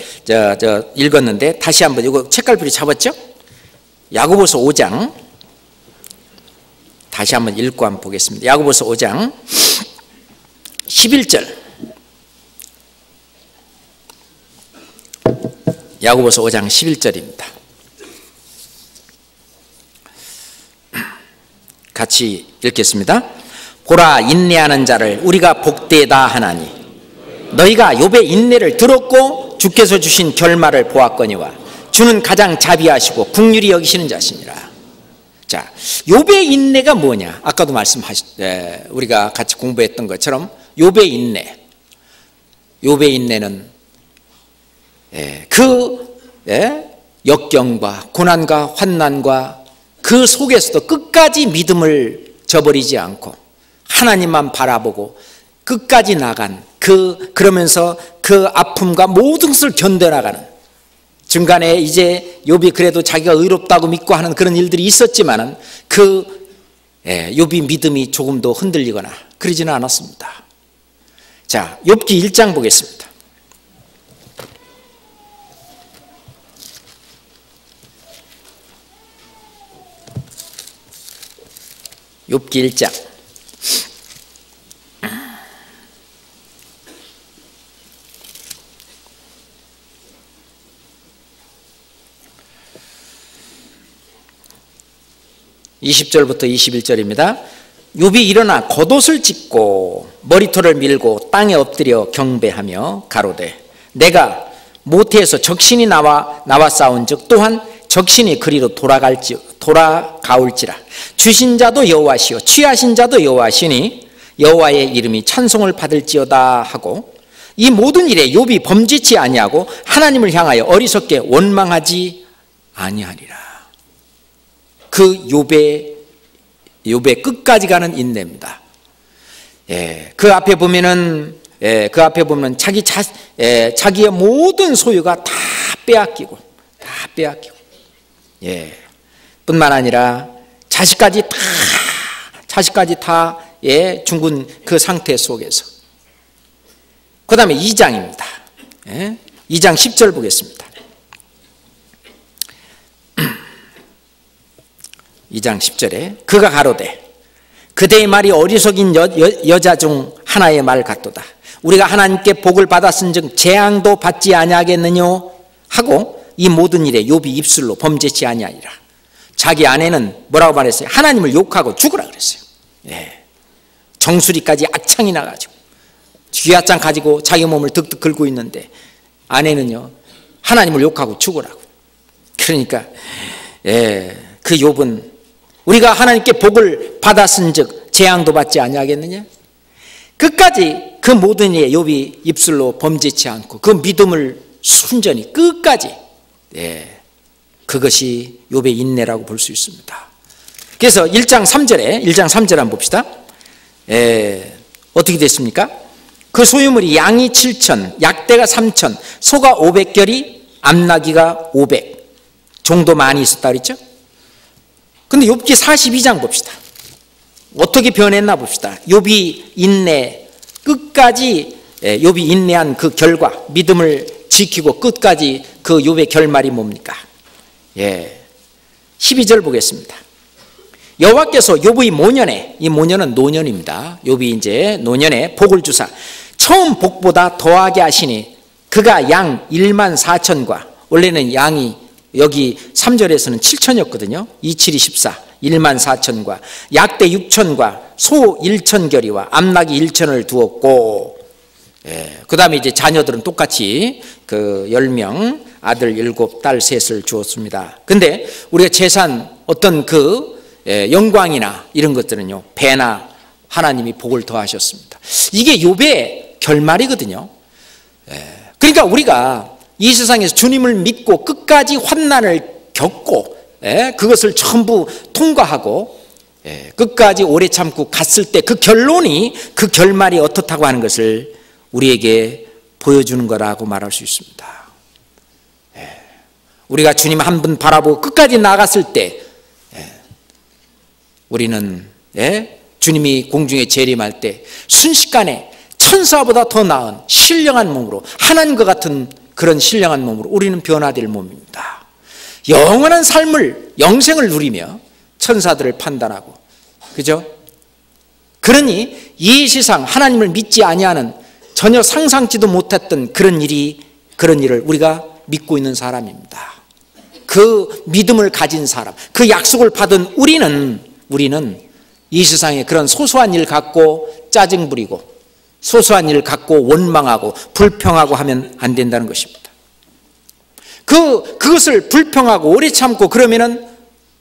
읽었는데 다시 한번 이거 책갈피로 잡았죠? 야고보서 5장 다시 한번 읽고 한번 보겠습니다. 야고보서 5장 11절. 야고보서 5장 11절입니다. 같이 읽겠습니다. 보라, 인내하는 자를 우리가 복되다 하나니 너희가 욥의 인내를 들었고 주께서 주신 결말을 보았거니와 주는 가장 자비하시고 긍휼히 여기시는 자시니라. 자, 욥의 인내가 뭐냐? 아까도 우리가 같이 공부했던 것처럼 욥의 인내는 역경과 고난과 환난과 그 속에서도 끝까지 믿음을 저버리지 않고 하나님만 바라보고 끝까지 나간 그러면서 그 아픔과 모든 것을 견뎌나가는, 중간에 이제 욥이 그래도 자기가 의롭다고 믿고 하는 그런 일들이 있었지만은 욥이 믿음이 조금도 흔들리거나 그러지는 않았습니다. 자, 욥기 1장 보겠습니다. 욥기 1장 20절부터 21절입니다. 욥이 일어나 겉옷을 찢고 머리털을 밀고 땅에 엎드려 경배하며 가로되 내가 모태에서 적신이 나와 싸운즉 또한 적신이 그리로 돌아가올지라. 주신 자도 여호와시요 취하신 자도 여호와시니 여호와의 이름이 찬송을 받을지어다 하고, 이 모든 일에 욥이 범죄치 아니하고 하나님을 향하여 어리석게 원망하지 아니하리라. 그 욥의 끝까지 가는 인내입니다. 그 앞에 보면은 자기의 모든 소유가 다 빼앗기고 뿐만 아니라 자식까지 다 죽은 그 상태 속에서. 그 다음에 2장입니다. 2장 10절 보겠습니다. 2장 10절에 그가 가로되 그대의 말이 어리석인 여자 중 하나의 말 같도다. 우리가 하나님께 복을 받았은즉 재앙도 받지 아니하겠느냐 하고 이 모든 일에 욥이 입술로 범죄치 아니하리라. 자기 아내는 뭐라고 말했어요? 하나님을 욕하고 죽으라 그랬어요. 정수리까지 악창이 나가지고 귀앗장 가지고 자기 몸을 득득 긁고 있는데 아내는요 하나님을 욕하고 죽으라고. 그러니까 그 욥은 우리가 하나님께 복을 받았은즉 재앙도 받지 아니하겠느냐? 끝까지 그 모든 일에 욥이 입술로 범죄치 않고 그 믿음을 순전히 끝까지, 그것이 욥의 인내라고 볼 수 있습니다. 그래서 1장 3절 한번 봅시다. 어떻게 됐습니까? 그 소유물이 양이 7천, 약대가 3천, 소가 500결이, 암나귀가 500 정도 많이 있었다 그랬죠? 근데 욥기 42장 봅시다. 어떻게 변했나 봅시다. 욥이 인내, 끝까지 욥이 인내한 그 결과, 믿음을 지키고 끝까지 그 욥의 결말이 뭡니까? 12절 보겠습니다. 여호와께서 욥의 모년에, 이 모년은 노년입니다. 욥이 이제 노년에 복을 주사 처음 복보다 더하게 하시니 그가 양 1만 4천과, 원래는 양이 여기 3절에서는 7천이었거든요. 27이 14, 1만 4천과 약대 6천과 소 1천결이와 암나귀 1천을 두었고, 그 다음에 이제 자녀들은 똑같이 그 10명, 아들 7, 딸 3을 주었습니다. 근데 우리가 재산 어떤 그 영광이나 이런 것들은요, 배나 하나님이 복을 더하셨습니다. 이게 욥의 결말이거든요. 그러니까 우리가 이 세상에서 주님을 믿고 끝까지 환난을 겪고 그것을 전부 통과하고 끝까지 오래 참고 갔을 때 그 결론이, 그 결말이 어떻다고 하는 것을 우리에게 보여주는 거라고 말할 수 있습니다. 우리가 주님 한 분 바라보고 끝까지 나갔을 때 우리는 주님이 공중에 재림할 때 순식간에 천사보다 더 나은 신령한 몸으로, 하나님과 같은 그런 신령한 몸으로 우리는 변화될 몸입니다. 영원한 삶을, 영생을 누리며 천사들을 판단하고, 그죠? 그러니 이 세상 하나님을 믿지 아니하는, 전혀 상상치도 못했던 그런 일을 우리가 믿고 있는 사람입니다. 그 믿음을 가진 사람, 그 약속을 받은 우리는 이 세상에 그런 소소한 일 갖고 짜증 부리고, 소소한 일 갖고 원망하고 불평하고 하면 안 된다는 것입니다. 그것을 불평하고 오래 참고 그러면은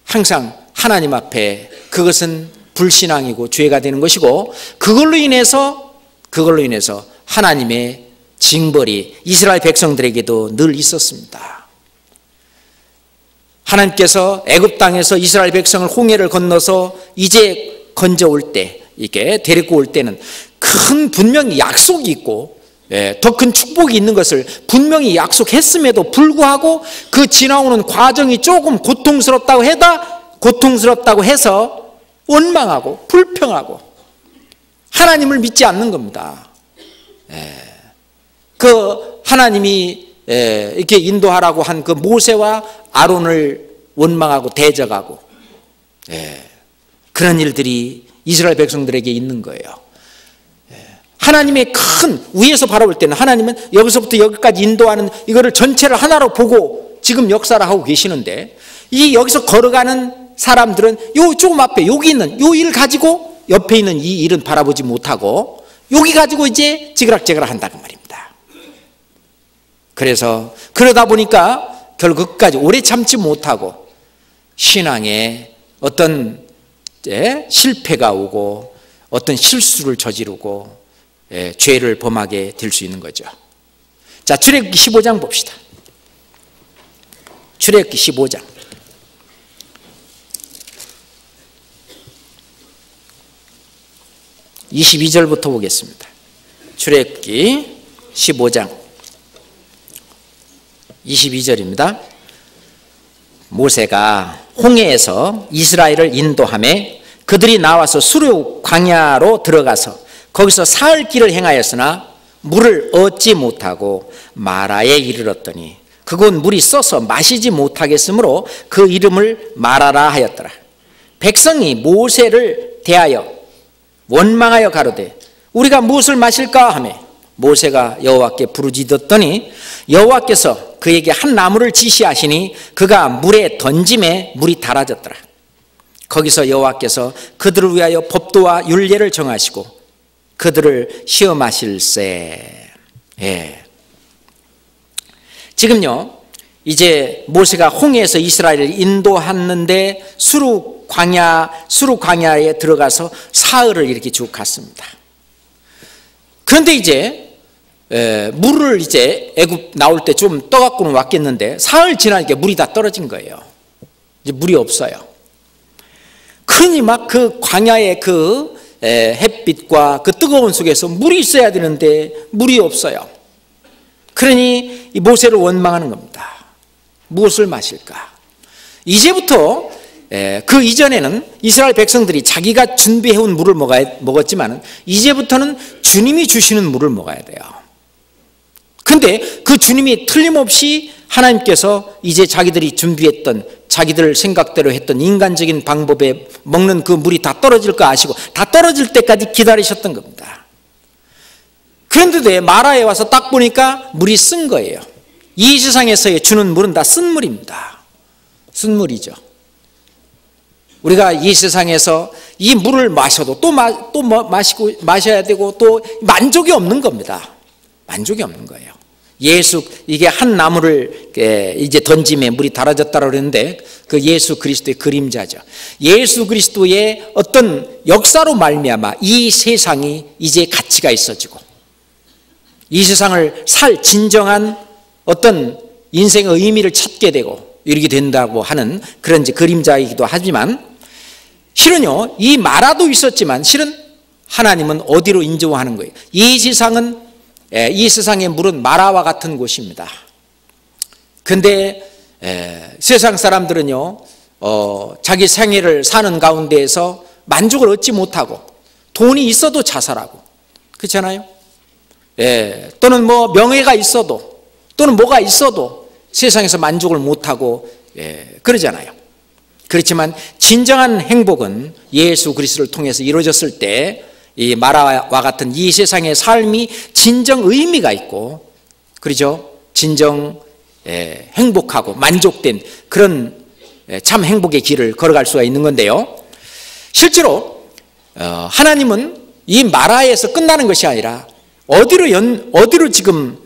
항상 하나님 앞에 그것은 불신앙이고 죄가 되는 것이고, 그걸로 인해서 하나님의 징벌이 이스라엘 백성들에게도 늘 있었습니다. 하나님께서 애굽 땅에서 이스라엘 백성을 홍해를 건너서 이제 건져올 때, 이게 데리고 올 때는 분명히 약속이 있고 더 큰 축복이 있는 것을 분명히 약속했음에도 불구하고 그 지나오는 과정이 조금 고통스럽다고 해서 원망하고 불평하고 하나님을 믿지 않는 겁니다. 그 하나님이 이렇게 인도하라고 한 그 모세와 아론을 원망하고 대적하고 그런 일들이 이스라엘 백성들에게 있는 거예요. 하나님의 큰, 위에서 바라볼 때는 하나님은 여기서부터 여기까지 인도하는 이거를 전체를 하나로 보고 지금 역사를 하고 계시는데, 이 여기서 걸어가는 사람들은 요 조금 앞에 여기 있는 요 일을 가지고 옆에 있는 이 일은 바라보지 못하고 여기 가지고 이제 지그락지그락 한다고 말입니다. 그래서 그러다 보니까 결국 끝까지 오래 참지 못하고 신앙에 어떤 실패가 오고 어떤 실수를 저지르고 죄를 범하게 될 수 있는 거죠. 자, 출애굽기 15장 봅시다. 출애굽기 15장 22절부터 보겠습니다. 출애굽기 15장 22절입니다. 모세가 홍해에서 이스라엘을 인도하매 그들이 나와서 수르 광야로 들어가서 거기서 사흘 길을 행하였으나 물을 얻지 못하고 마라에 이르렀더니 그곳 물이 써서 마시지 못하겠으므로 그 이름을 마라라 하였더라. 백성이 모세를 대하여 원망하여 가로되 우리가 무엇을 마실까 하며 모세가 여호와께 부르짖었더니 여호와께서 그에게 한 나무를 지시하시니 그가 물에 던짐에 물이 달아졌더라. 거기서 여호와께서 그들을 위하여 법도와 율례를 정하시고 그들을 시험하실세. 지금요, 이제 모세가 홍해에서 이스라엘을 인도하는데 수르 광야에 들어가서 사흘을 이렇게 쭉 갔습니다. 그런데 이제 물을 이제 애굽 나올 때 좀 떠갖고는 왔겠는데 사흘 지나니까 물이 다 떨어진 거예요. 이제 물이 없어요. 그러니 막 그 광야의 그 햇빛과 그 뜨거운 속에서 물이 있어야 되는데 물이 없어요. 그러니 이 모세를 원망하는 겁니다. 무엇을 마실까? 이제부터 그 이전에는 이스라엘 백성들이 자기가 준비해온 물을 먹었지만 이제부터는 주님이 주시는 물을 먹어야 돼요. 근데 그 주님이 틀림없이 하나님께서 이제 자기들이 준비했던, 자기들 생각대로 했던 인간적인 방법에 먹는 그 물이 다 떨어질 거 아시고 다 떨어질 때까지 기다리셨던 겁니다. 그런데 마라에 와서 딱 보니까 물이 쓴 거예요. 이 세상에서 주는 물은 다 쓴 물입니다. 쓴 물이죠. 우리가 이 세상에서 이 물을 마셔도 또 마셔야 되고 또 만족이 없는 겁니다. 만족이 없는 거예요. 이게 한 나무를 이제 던짐에 물이 달아졌다고 그러는데 그 예수 그리스도의 그림자죠. 예수 그리스도의 어떤 역사로 말미암아 이 세상이 이제 가치가 있어지고 이 세상을 살 진정한 어떤 인생의 의미를 찾게 되고 이렇게 된다고 하는 그런 이제 그림자이기도 하지만, 실은요, 이 마라도 있었지만 실은 하나님은 어디로 인도하는 거예요? 이 세상의 물은 마라와 같은 곳입니다. 근데 세상 사람들은요, 자기 생애를 사는 가운데에서 만족을 얻지 못하고 돈이 있어도 자살하고, 그렇잖아요. 또는 뭐 명예가 있어도, 또는 뭐가 있어도 세상에서 만족을 못하고 그러잖아요. 그렇지만 진정한 행복은 예수 그리스도를 통해서 이루어졌을 때 이 마라와 같은 이 세상의 삶이 진정 의미가 있고, 그렇죠? 진정 행복하고 만족된 그런 참 행복의 길을 걸어갈 수가 있는 건데요. 실제로 하나님은 이 마라에서 끝나는 것이 아니라 어디로 지금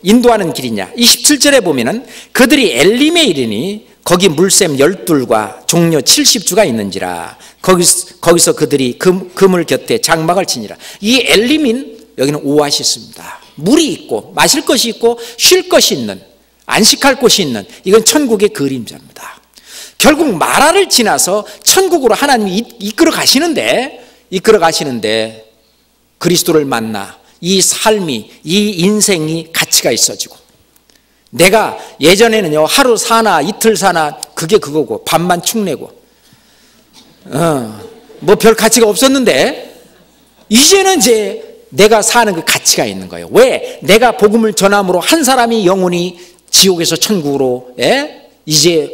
인도하는 길이냐. 27절에 보면은 그들이 엘림에 이르니 거기 물샘 12과 종려 70주가 있는지라 거기서 그들이 그물 곁에 장막을 치니라. 이 엘림인 여기는 오아시스입니다. 물이 있고 마실 것이 있고 쉴 것이 있는, 안식할 곳이 있는, 이건 천국의 그림자입니다. 결국 마라를 지나서 천국으로 하나님이 이끌어 가시는데 그리스도를 만나 이 삶이, 이 인생이 가치가 있어지고, 내가 예전에는요 하루 사나 이틀 사나 그게 그거고 밥만 축내고 뭐 별 가치가 없었는데, 이제는 이제 내가 사는 그 가치가 있는 거예요. 왜? 내가 복음을 전함으로 한 사람이 영혼이 지옥에서 천국으로 이제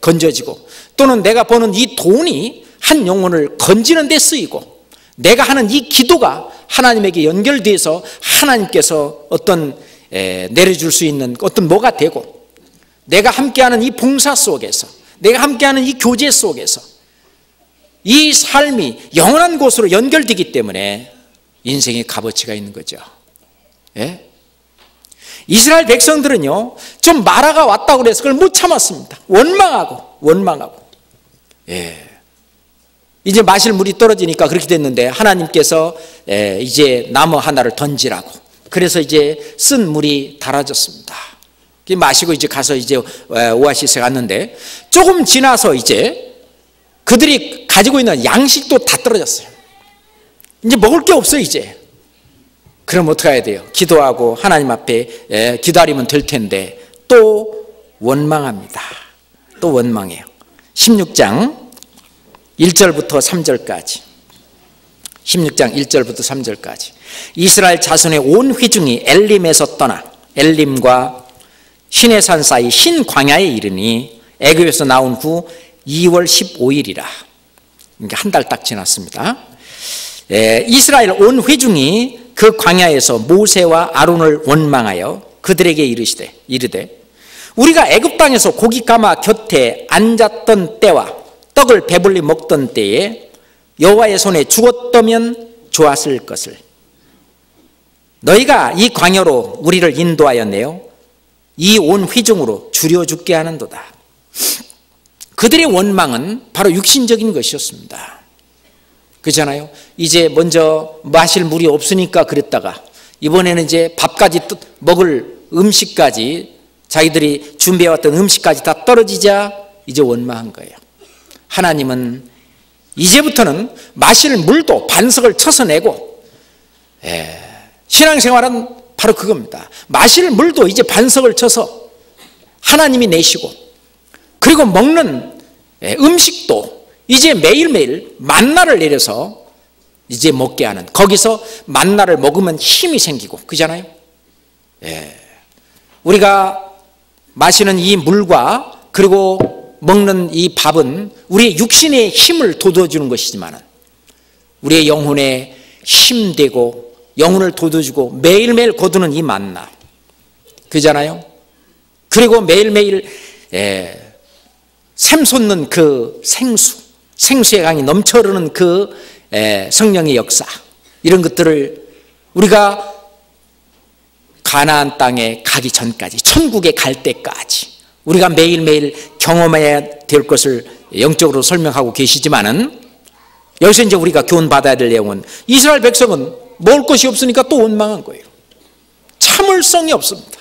건져지고, 또는 내가 버는 이 돈이 한 영혼을 건지는 데 쓰이고, 내가 하는 이 기도가 하나님에게 연결돼서 하나님께서 어떤 내려줄 수 있는 어떤 뭐가 되고, 내가 함께하는 이 봉사 속에서, 내가 함께하는 이 교제 속에서 이 삶이 영원한 곳으로 연결되기 때문에 인생의 값어치가 있는 거죠. 이스라엘 백성들은요 좀 마라가 왔다고 그래서 그걸 못 참았습니다. 원망하고 이제 마실 물이 떨어지니까 그렇게 됐는데, 하나님께서 이제 나무 하나를 던지라고, 그래서 이제 쓴 물이 달아졌습니다. 마시고 이제 가서 이제 오아시스에 갔는데, 조금 지나서 이제 그들이 가지고 있는 양식도 다 떨어졌어요. 이제 먹을 게 없어요 이제. 그럼 어떻게 해야 돼요? 기도하고 하나님 앞에 기다리면 될 텐데 또 원망합니다. 또 원망해요. 16장 1절부터 3절까지. 16장 1절부터 3절까지. 이스라엘 자손의 온 회중이 엘림에서 떠나 엘림과 시내산 사이 신 광야에 이르니 애굽에서 나온 후 2월 15일이라. 한 달 딱 지났습니다. 이스라엘 온 회중이 그 광야에서 모세와 아론을 원망하여 그들에게 이르되 우리가 애굽 땅에서 고기 까마 곁에 앉았던 때와 떡을 배불리 먹던 때에 여호와의 손에 죽었다면 좋았을 것을, 너희가 이 광야로 우리를 인도하였네요. 이 온 회중으로 줄여 죽게 하는도다. 그들의 원망은 바로 육신적인 것이었습니다. 그렇잖아요. 이제 먼저 마실 물이 없으니까 그랬다가 이번에는 이제 밥까지 먹을 음식까지, 자기들이 준비해왔던 음식까지 다 떨어지자 이제 원망한 거예요. 하나님은 이제부터는 마실 물도 반석을 쳐서 내고, 신앙생활은 바로 그겁니다. 마실 물도 이제 반석을 쳐서 하나님이 내시고, 그리고 먹는 음식도 이제 매일매일 만나를 내려서 이제 먹게 하는, 거기서 만나를 먹으면 힘이 생기고, 그잖아요. 우리가 마시는 이 물과 그리고 먹는 이 밥은 우리의 육신의 힘을 돋워주는 것이지만 우리의 영혼에 힘되고 영혼을 돋워주고 매일매일 거두는 이 만나, 그잖아요. 그리고 매일매일 샘솟는 그 생수의 강이 넘쳐흐르는 그 성령의 역사, 이런 것들을 우리가 가나안 땅에 가기 전까지, 천국에 갈 때까지 우리가 매일매일 경험해야 될 것을 영적으로 설명하고 계시지만은, 여기서 이제 우리가 교훈받아야 될 내용은, 이스라엘 백성은 먹을 것이 없으니까 또 원망한 거예요. 참을성이 없습니다.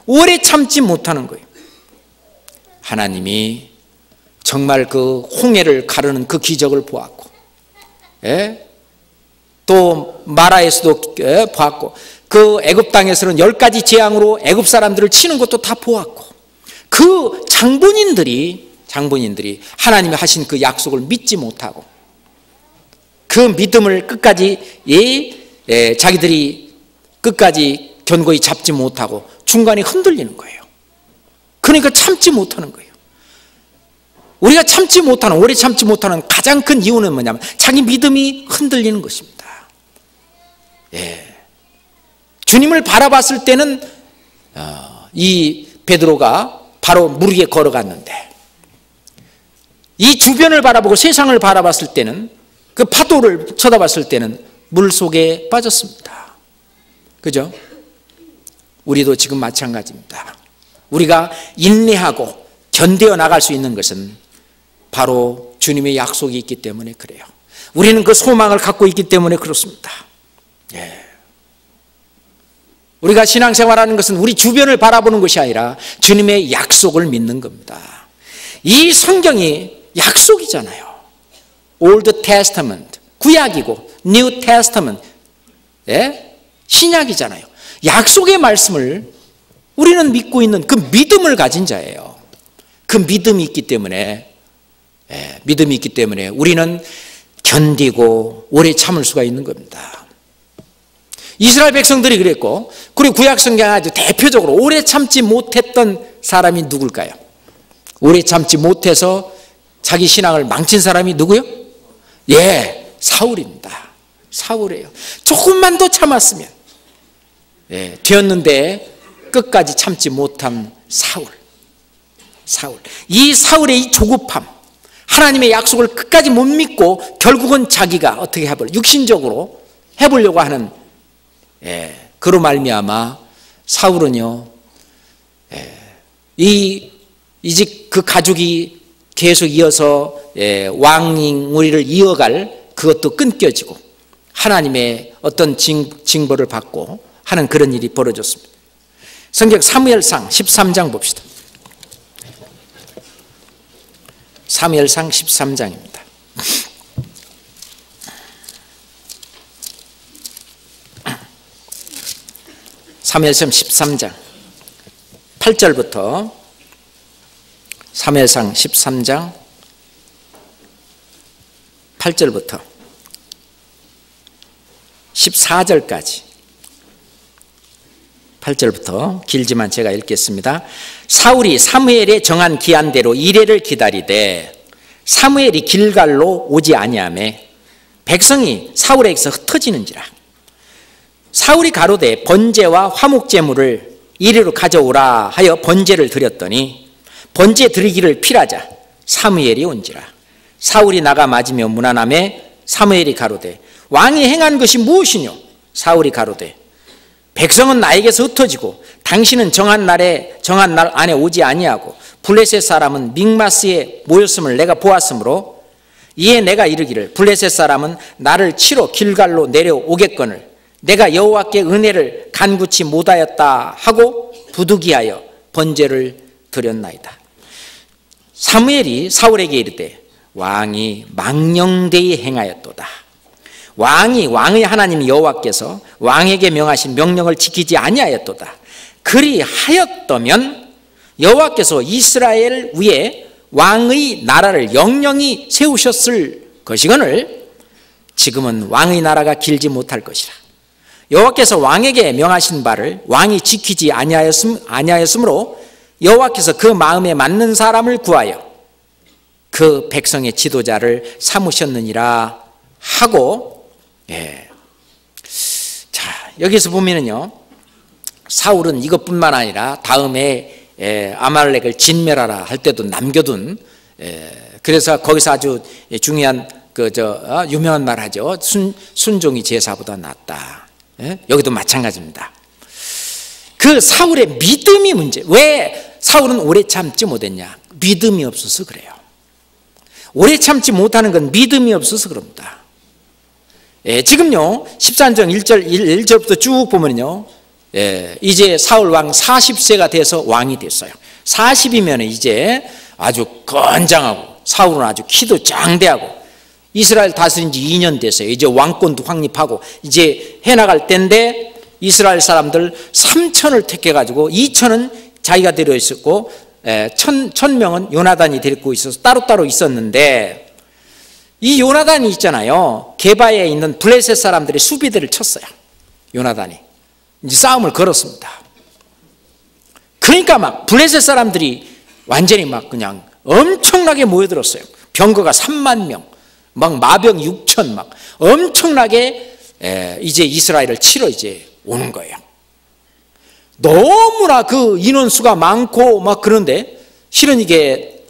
오래 참지 못하는 거예요. 하나님이 정말 그 홍해를 가르는 그 기적을 보았고, 또 마라에서도 보았고, 그 애굽 땅에서는 10가지 재앙으로 애굽 사람들을 치는 것도 다 보았고, 그 장본인들이 하나님이 하신 그 약속을 믿지 못하고, 그 믿음을 끝까지 자기들이 끝까지 견고히 잡지 못하고 중간에 흔들리는 거예요. 그러니까 참지 못하는 거예요. 우리가 오래 참지 못하는 가장 큰 이유는 뭐냐면 자기 믿음이 흔들리는 것입니다. 주님을 바라봤을 때는 이 베드로가 바로 물 위에 걸어갔는데, 이 주변을 바라보고 세상을 바라봤을 때는, 그 파도를 쳐다봤을 때는 물 속에 빠졌습니다. 그죠? 우리도 지금 마찬가지입니다. 우리가 인내하고 견뎌 나갈 수 있는 것은 바로 주님의 약속이 있기 때문에 그래요. 우리는 그 소망을 갖고 있기 때문에 그렇습니다. 우리가 신앙생활하는 것은 우리 주변을 바라보는 것이 아니라 주님의 약속을 믿는 겁니다. 이 성경이 약속이잖아요. Old Testament, 구약이고 New Testament, 신약이잖아요. 약속의 말씀을 우리는 믿고 있는 그 믿음을 가진 자예요. 그 믿음이 있기 때문에 우리는 견디고 오래 참을 수가 있는 겁니다. 이스라엘 백성들이 그랬고, 그리고 구약 성경에 아주 대표적으로 오래 참지 못했던 사람이 누굴까요? 오래 참지 못해서 자기 신앙을 망친 사람이 누구요? 사울입니다. 사울이에요. 조금만 더 참았으면 되었는데 끝까지 참지 못한 사울. 이 사울의 이 조급함, 하나님의 약속을 끝까지 못 믿고 결국은 자기가 어떻게 육신적으로 해보려고 하는, 그로 말미암아 사울은요, 이제 그 가족이 계속 이어서 왕위를 이어갈 그것도 끊겨지고 하나님의 어떤 징벌을 받고 하는 그런 일이 벌어졌습니다. 성경 사무엘상 13장 봅시다. 사무엘상 13장입니다. 사무엘상 13장 8절부터 사무엘상 13장 8절부터 14절까지 8절부터 길지만 제가 읽겠습니다. 사울이 사무엘의 정한 기한대로 이레를 기다리되 사무엘이 길갈로 오지 아니하매 백성이 사울에게서 흩어지는지라. 사울이 가로되 번제와 화목제물을 이리로 가져오라 하여 번제를 드렸더니 번제 드리기를 필하자 사무엘이 온지라. 사울이 나가 맞으며 문안하매 사무엘이 가로되 왕이 행한 것이 무엇이뇨? 사울이 가로되 백성은 나에게서 흩어지고 당신은 정한 날 안에 오지 아니하고 블레셋 사람은 믹마스에 모였음을 내가 보았으므로 이에 내가 이르기를 블레셋 사람은 나를 치러 길갈로 내려오겠거늘 내가 여호와께 은혜를 간구치 못하였다 하고 부득이하여 번제를 드렸나이다. 사무엘이 사울에게 이르되 왕이 망령되이 행하였도다. 왕의 하나님 여호와께서 왕에게 명하신 명령을 지키지 아니하였도다. 그리하였다면 여호와께서 이스라엘 위에 왕의 나라를 영영히 세우셨을 것이거늘 지금은 왕의 나라가 길지 못할 것이라. 여호와께서 왕에게 명하신 바를 왕이 지키지 아니하였으므로 여호와께서 그 마음에 맞는 사람을 구하여 그 백성의 지도자를 삼으셨느니라 하고, 자, 여기서 보면은요, 사울은 이것뿐만 아니라 다음에 아말렉을 진멸하라 할 때도 남겨둔, 그래서 거기서 아주 중요한 유명한 말 하죠. 순종이 제사보다 낫다. 여기도 마찬가지입니다. 그 사울의 믿음이 문제. 왜 사울은 오래 참지 못했냐? 믿음이 없어서 그래요. 오래 참지 못하는 건 믿음이 없어서 그럽니다. 지금요 13장 1절부터 쭉 보면요, 이제 사울 왕 40세가 돼서 왕이 됐어요. 40이면 이제 아주 건장하고 사울은 아주 키도 장대하고 이스라엘 다스린 지 2년 됐어요. 이제 왕권도 확립하고 이제 해나갈 때인데 이스라엘 사람들 3천을 택해가지고 2천은 자기가 데려 있었고 1,000명은 요나단이 데리고 있어서 따로따로 있었는데 이 요나단이 있잖아요. 게바에 있는 블레셋 사람들의 수비대를 쳤어요. 요나단이 이제 싸움을 걸었습니다. 그러니까 막 블레셋 사람들이 완전히 막 그냥 엄청나게 모여들었어요. 병거가 3만 명, 막 마병 6천 막 엄청나게 이제 이스라엘을 치러 이제 오는 거예요. 너무나 그 인원수가 많고 막 그런데 실은 이게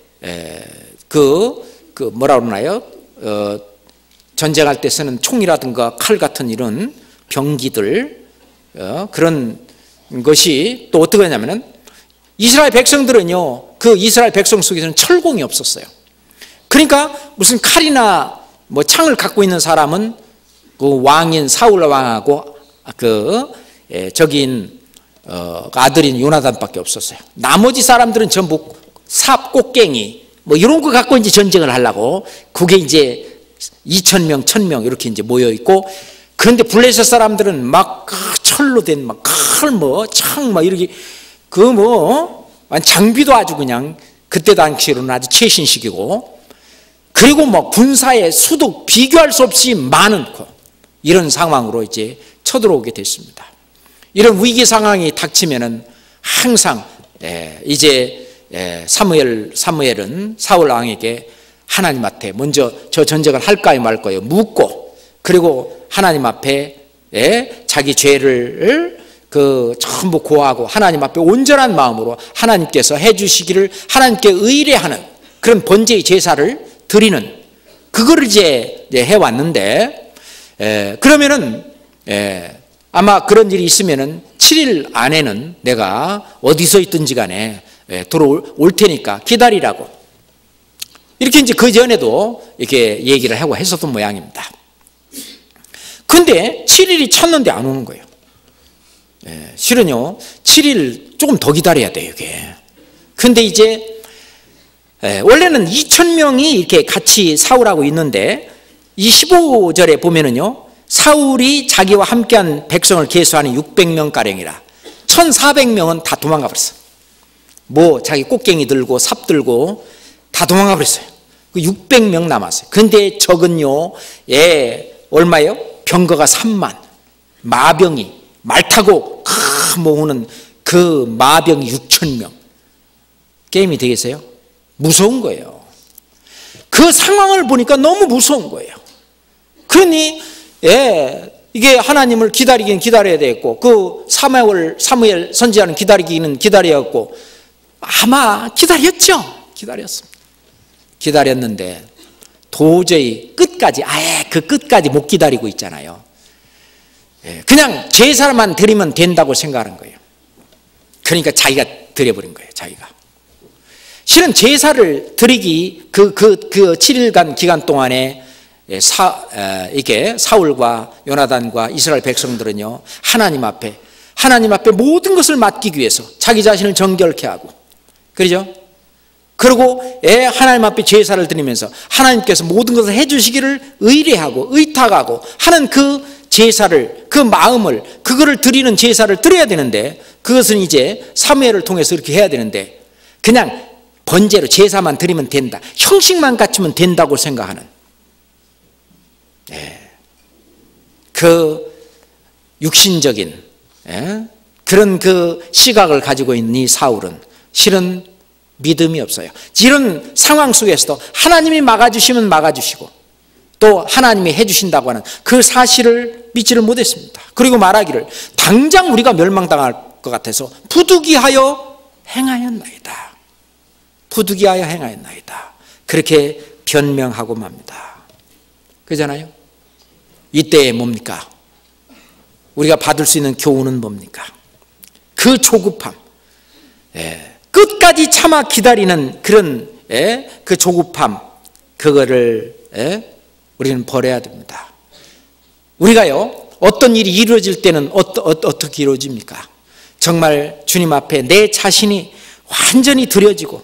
뭐라 그러나요? 전쟁할 때 쓰는 총이라든가 칼 같은 이런 병기들 그런 것이 또 어떻게 하냐면은 이스라엘 백성들은요 그 이스라엘 백성 속에서는 철공이 없었어요. 그러니까 무슨 칼이나 뭐 창을 갖고 있는 사람은 그 왕인 사울 왕하고 적인 아들인 요나단밖에 없었어요. 나머지 사람들은 전부 삽, 꽃갱이 뭐 이런 거 갖고 이제 전쟁을 하려고 그게 이제 2,000명, 1,000명 이렇게 이제 모여 있고 그런데 블레셋 사람들은 막 철로 된 막 칼 뭐 창 막 이렇게 그 뭐 장비도 아주 그냥 그때 당시로는 아주 최신식이고 그리고 뭐 군사의 수도 비교할 수 없이 많은 이런 상황으로 이제 쳐들어오게 됐습니다. 이런 위기 상황이 닥치면은 항상 이제 사무엘은 사울 왕에게 하나님한테 먼저 저 전쟁을 할까요 말까요 묻고 그리고 하나님 앞에 자기 죄를 전부 고하고 하나님 앞에 온전한 마음으로 하나님께서 해주시기를 하나님께 의뢰하는 그런 번제의 제사를 드리는 그거를 이제 해왔는데 그러면은 아마 그런 일이 있으면은 7일 안에는 내가 어디서 있든지 간에 돌아올 테니까 기다리라고 이렇게 이제 그 전에도 이렇게 얘기를 하고 했었던 모양입니다. 근데 7일이 찼는데 안 오는 거예요. 실은요 7일 조금 더 기다려야 돼요 이게. 근데 이제 원래는 2,000명이 이렇게 같이 사울하고 있는데 이 15절에 보면은요 사울이 자기와 함께한 백성을 계수하는 600명가량이라 1,400명은 다 도망가 버렸어요. 뭐 자기 꽃갱이 들고 삽 들고 다 도망가 버렸어요. 600명 남았어요. 근데 적은요 얼마예요? 병거가 3만 마병이 말 타고 모으는 그 마병이 6,000명 게임이 되겠어요? 무서운 거예요. 그 상황을 보니까 너무 무서운 거예요. 그러니 이게 하나님을 기다리긴 기다려야 되겠고 그 사무엘 선지자는 기다리기는 기다려야겠고 아마 기다렸죠. 기다렸습니다. 기다렸는데 도저히 끝까지 아예 그 끝까지 못 기다리고 있잖아요. 그냥 제사만 드리면 된다고 생각하는 거예요. 그러니까 자기가 드려버린 거예요. 자기가 실은 제사를 드리기 그 7일간 기간 동안에 이게 사울과 요나단과 이스라엘 백성들은요 하나님 앞에 모든 것을 맡기기 위해서 자기 자신을 정결케 하고 그러죠? 그리고 하나님 앞에 제사를 드리면서 하나님께서 모든 것을 해주시기를 의뢰하고 의탁하고 하는 그 제사를 그 마음을 그거를 드리는 제사를 드려야 되는데 그것은 이제 사무엘을 통해서 이렇게 해야 되는데 그냥 번제로 제사만 드리면 된다 형식만 갖추면 된다고 생각하는 그 육신적인 그런 그 시각을 가지고 있는 이 사울은 실은 믿음이 없어요. 이런 상황 속에서도 하나님이 막아주시면 막아주시고 또 하나님이 해주신다고 하는 그 사실을 믿지를 못했습니다. 그리고 말하기를 당장 우리가 멸망당할 것 같아서 부득이하여 행하였나이다. 부득이하여 행하였나이다. 그렇게 변명하고 맙니다. 그렇잖아요? 이때에 뭡니까? 우리가 받을 수 있는 교훈은 뭡니까? 그 조급함, 끝까지 참아 기다리는 그런 그 조급함, 그거를 우리는 버려야 됩니다. 우리가요 어떤 일이 이루어질 때는 어떻게 이루어집니까? 정말 주님 앞에 내 자신이 완전히 드려지고,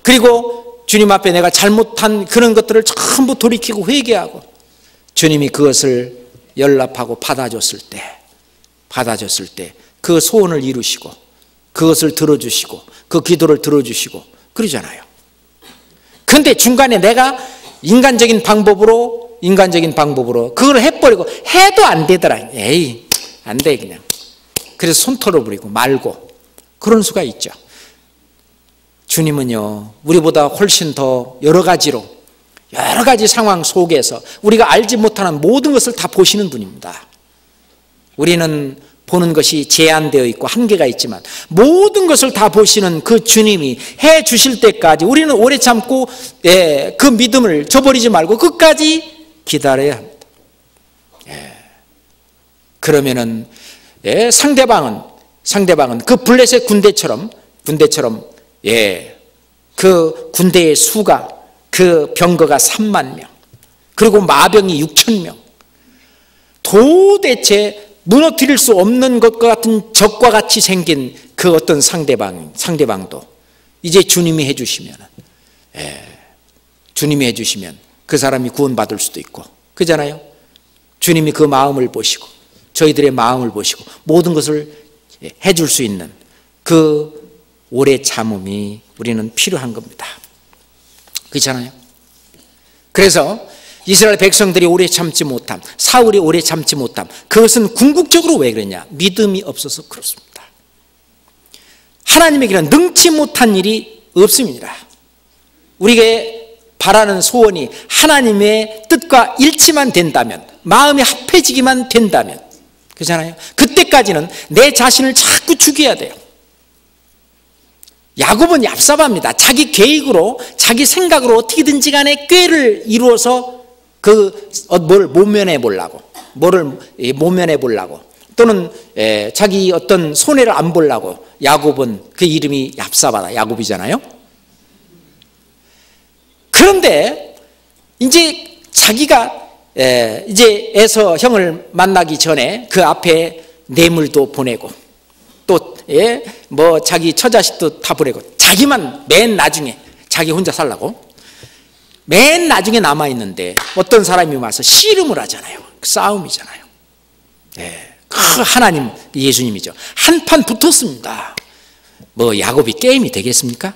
그리고 주님 앞에 내가 잘못한 그런 것들을 전부 돌이키고 회개하고 주님이 그것을 연락하고 받아줬을 때 그 소원을 이루시고 그것을 들어주시고 그 기도를 들어주시고 그러잖아요. 그런데 중간에 내가 인간적인 방법으로 그걸 해버리고 해도 안 되더라. 에이, 안 돼 그냥. 그래서 손 털어버리고 말고 그런 수가 있죠. 주님은요, 우리보다 훨씬 더 여러 가지 상황 속에서 우리가 알지 못하는 모든 것을 다 보시는 분입니다. 우리는 보는 것이 제한되어 있고 한계가 있지만 모든 것을 다 보시는 그 주님이 해 주실 때까지 우리는 오래 참고 그 믿음을 저버리지 말고 끝까지 기다려야 합니다. 그러면은 상대방은 그 블레셋 군대처럼 그 군대의 수가, 그 병거가 3만 명, 그리고 마병이 6천 명, 도대체 무너뜨릴 수 없는 것과 같은 적과 같이 생긴 그 어떤 상대방도 이제 주님이 해주시면 그 사람이 구원받을 수도 있고 그잖아요. 주님이 그 마음을 보시고 저희들의 마음을 보시고 모든 것을 해줄 수 있는 그 오래 참음이 우리는 필요한 겁니다. 그렇잖아요. 그래서 이스라엘 백성들이 오래 참지 못함, 사울이 오래 참지 못함, 그것은 궁극적으로 왜 그랬냐? 믿음이 없어서 그렇습니다. 하나님에게는 능치 못한 일이 없습니다. 우리가 바라는 소원이 하나님의 뜻과 일치만 된다면, 마음이 합해지기만 된다면, 그렇잖아요. 그때까지는 내 자신을 자꾸 죽여야 돼요. 야곱은 얍삽합니다. 자기 계획으로, 자기 생각으로 어떻게든지 간에 꾀를 이루어서 뭘 모면해 보려고, 또는 자기 어떤 손해를 안 보려고. 야곱은 그 이름이 얍삽하다, 야곱이잖아요. 그런데 이제 자기가 이제 에서 형을 만나기 전에 그 앞에 뇌물도 보내고 또 뭐 자기 처자식도 다 보내고 자기만 맨 나중에 자기 혼자 살라고 맨 나중에 남아있는데 어떤 사람이 와서 씨름을 하잖아요. 싸움이잖아요. 그 하나님, 예수님이죠. 한판 붙었습니다. 뭐 야곱이 게임이 되겠습니까?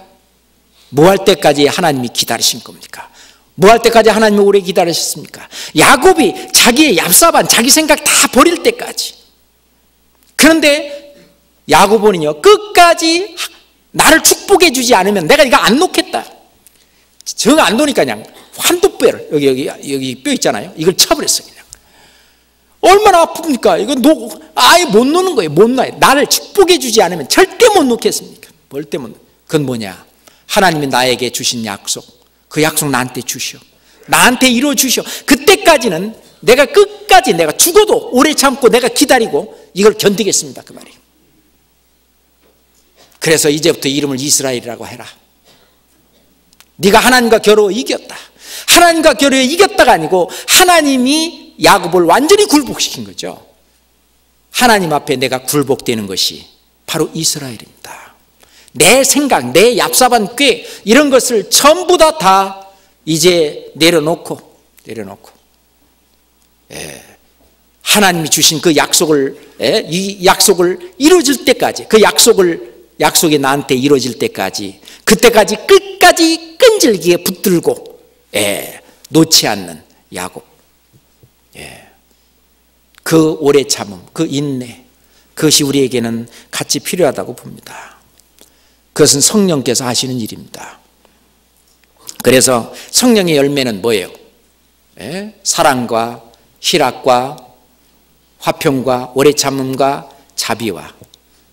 뭐 할 때까지 하나님이 기다리신 겁니까? 뭐 할 때까지 하나님이 오래 기다리셨습니까? 야곱이 자기의 얍삽한 자기 생각 다 버릴 때까지. 그런데 야곱은요, 끝까지 나를 축복해 주지 않으면 내가 이거 안 놓겠다. 정 안 놓으니까 그냥 환도뼈를 여기 뼈 있잖아요. 이걸 쳐버렸어요. 그냥. 얼마나 아픕니까? 이거 아예 못 놓는 거예요. 못 놔요. 나를 축복해 주지 않으면 절대 못 놓겠습니까? 절대 못. 그건 뭐냐? 하나님이 나에게 주신 약속. 그 약속 나한테 주시오. 나한테 이루어 주시오. 그때까지는 내가 끝까지 내가 죽어도 오래 참고 내가 기다리고 이걸 견디겠습니다. 그 말이에요. 그래서 이제부터 이름을 이스라엘이라고 해라. 네가 하나님과 겨루어 이겼다. 하나님과 겨루어 이겼다가 아니고 하나님이 야곱을 완전히 굴복시킨 거죠. 하나님 앞에 내가 굴복되는 것이 바로 이스라엘입니다. 내 생각, 내 얍삽한 꾀 이런 것을 전부 다 이제 내려놓고 하나님이 주신 그 약속을 이 약속을 이루어질 때까지 그 약속이 나한테 이루어질 때까지 그때까지 끝까지 끈질기게 붙들고 놓지 않는 야곱. 그 오래 참음, 그 인내, 그것이 우리에게는 같이 필요하다고 봅니다. 그것은 성령께서 하시는 일입니다. 그래서 성령의 열매는 뭐예요? 사랑과 희락과 화평과 오래 참음과 자비와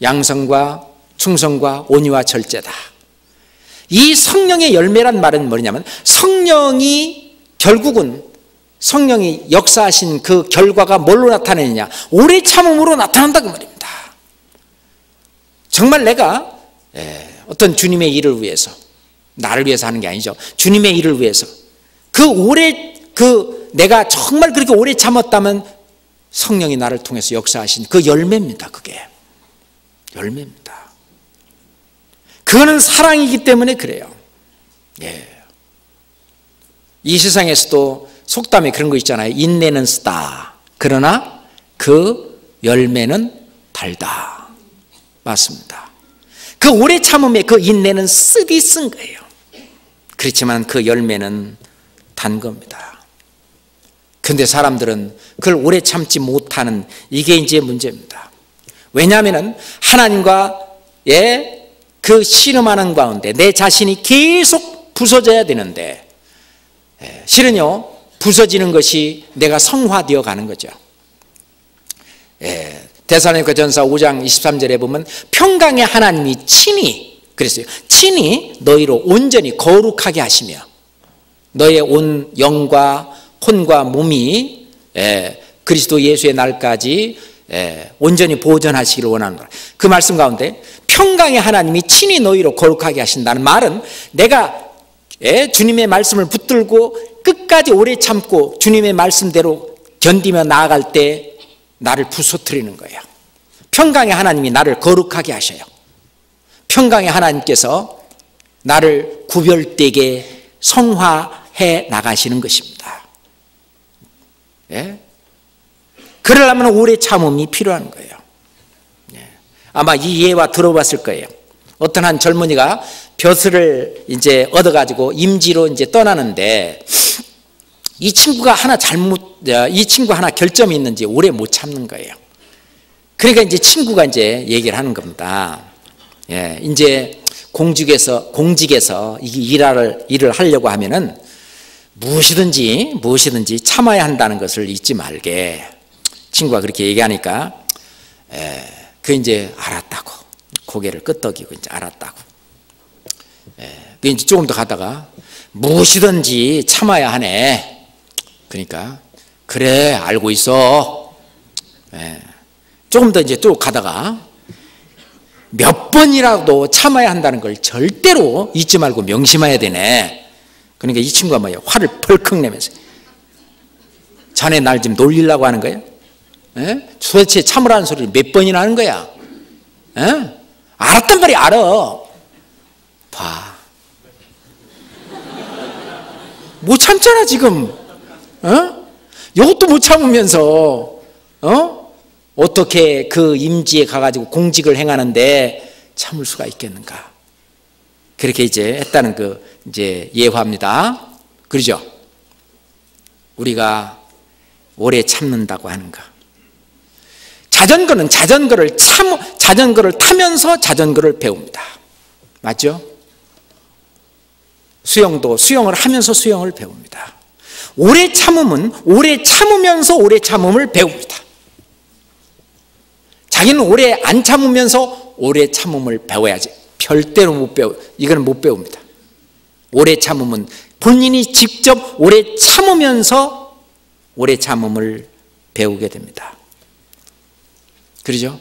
양성과 충성과 온유와 절제다. 이 성령의 열매란 말은 뭐냐면 결국은 성령이 역사하신 그 결과가 뭘로 나타내느냐? 오래 참음으로 나타난다 그 말입니다. 정말 내가 어떤 주님의 일을 위해서, 나를 위해서 하는 게 아니죠. 주님의 일을 위해서 내가 정말 그렇게 오래 참았다면 성령이 나를 통해서 역사하신 그 열매입니다. 그게 열매입니다. 그거는 사랑이기 때문에 그래요. 예. 이 세상에서도 속담에 그런 거 있잖아요. 인내는 쓰다. 그러나 그 열매는 달다. 맞습니다. 그 오래 참음의 그 인내는 쓰디 쓴 거예요. 그렇지만 그 열매는 단 겁니다. 그런데 사람들은 그걸 오래 참지 못하는 이게 이제 문제입니다. 왜냐하면 하나님과의 그 씨름하는 가운데 내 자신이 계속 부서져야 되는데 실은요 부서지는 것이 내가 성화되어 가는 거죠. 데살로니가 전서 5장 23절에 보면 평강의 하나님이 친히 그랬어요. 친히 너희로 온전히 거룩하게 하시며 너의 온 영과 혼과 몸이 그리스도 예수의 날까지 온전히 보존하시기를 원하노라. 그 말씀 가운데 평강의 하나님이 친히 너희로 거룩하게 하신다는 말은 내가 주님의 말씀을 붙들고 끝까지 오래 참고 주님의 말씀대로 견디며 나아갈 때 나를 부서뜨리는 거예요. 평강의 하나님이 나를 거룩하게 하셔요. 평강의 하나님께서 나를 구별되게 성화해 나가시는 것입니다. 그러려면 오래 참음이 필요한 거예요. 아마 이 예와 들어봤을 거예요. 어떤 한 젊은이가 벼슬을 이제 얻어가지고 임지로 이제 떠나는데 이 친구가 하나 결점이 있는지 오래 못 참는 거예요. 그러니까 이제 친구가 이제 얘기를 하는 겁니다. 이제 공직에서 일을 하려고 하면은 무엇이든지 참아야 한다는 것을 잊지 말게. 친구가 그렇게 얘기하니까 그 이제 알았다고 고개를 끄덕이고 이제 알았다고. 이제 조금 더 가다가 무엇이든지 참아야 하네. 그러니까 그래 알고 있어. 조금 더 이제 쭉 가다가 몇 번이라도 참아야 한다는 걸 절대로 잊지 말고 명심해야 되네. 그러니까 이 친구가 뭐예요? 화를 펄컥 내면서 자네 날 지금 놀리려고 하는 거야? 도대체 참으라는 소리를 몇 번이나 하는 거야? 알았단 말이야. 알아. 봐. 못 참잖아 지금. 이것도 못 참으면서 어떻게 그 임지에 가가지고 공직을 행하는데 참을 수가 있겠는가? 그렇게 이제 했다는 그 이제 예화입니다. 그러죠? 우리가 오래 참는다고 하는 거. 자전거는 자전거를 타면서 자전거를 배웁니다. 맞죠? 수영도 수영을 하면서 수영을 배웁니다. 오래 참음은 오래 참으면서 오래 참음을 배웁니다. 자기는 오래 안 참으면서 오래 참음을 배워야지. 절대로 못 배워. 이거는 못 배웁니다. 오래 참음은 본인이 직접 오래 참으면서 오래 참음을 배우게 됩니다. 그러죠?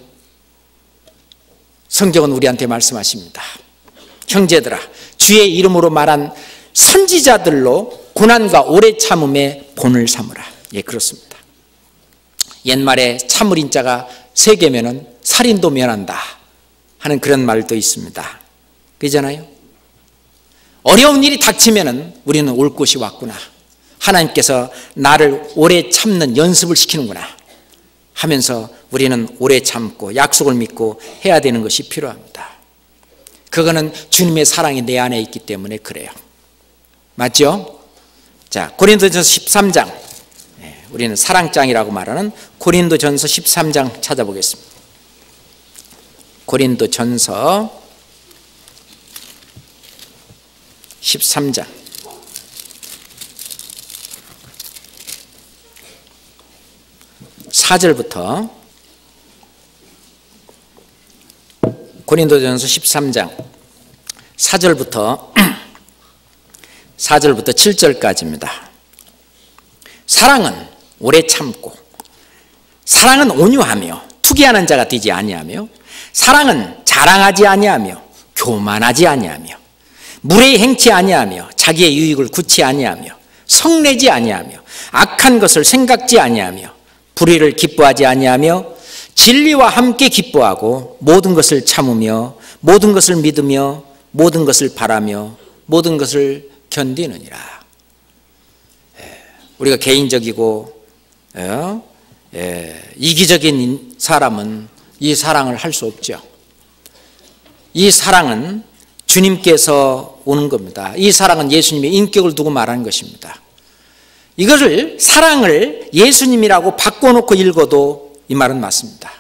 성경은 우리한테 말씀하십니다. 형제들아, 주의 이름으로 말한 선지자들로 고난과 오래 참음의 본을 삼으라. 예, 그렇습니다. 옛말에 참을 인자가 세 개면은 살인도 면한다 하는 그런 말도 있습니다. 그러잖아요. 어려운 일이 닥치면은 우리는 올 곳이 왔구나. 하나님께서 나를 오래 참는 연습을 시키는구나 하면서 우리는 오래 참고 약속을 믿고 해야 되는 것이 필요합니다. 그거는 주님의 사랑이 내 안에 있기 때문에 그래요. 맞죠? 자, 고린도전서 13장. 우리는 사랑장이라고 말하는 고린도전서 13장 찾아보겠습니다. 고린도전서 13장. (4절부터) 고린도전서 13장 4절부터 7절까지입니다. 사랑은 오래 참고, 사랑은 온유하며 투기하는 자가 되지 아니하며, 사랑은 자랑하지 아니하며 교만하지 아니하며, 무례히 행치 아니하며 자기의 유익을 굳지 아니하며, 성내지 아니하며, 악한 것을 생각지 아니하며, 불의를 기뻐하지 아니하며 진리와 함께 기뻐하고 모든 것을 참으며 모든 것을 믿으며 모든 것을 바라며 모든 것을 견디느니라. 우리가 개인적이고 이기적인 사람은 이 사랑을 할 수 없죠. 이 사랑은 주님께서 오는 겁니다. 이 사랑은 예수님의 인격을 두고 말하는 것입니다. 이것을 사랑을 예수님이라고 바꿔놓고 읽어도 이 말은 맞습니다.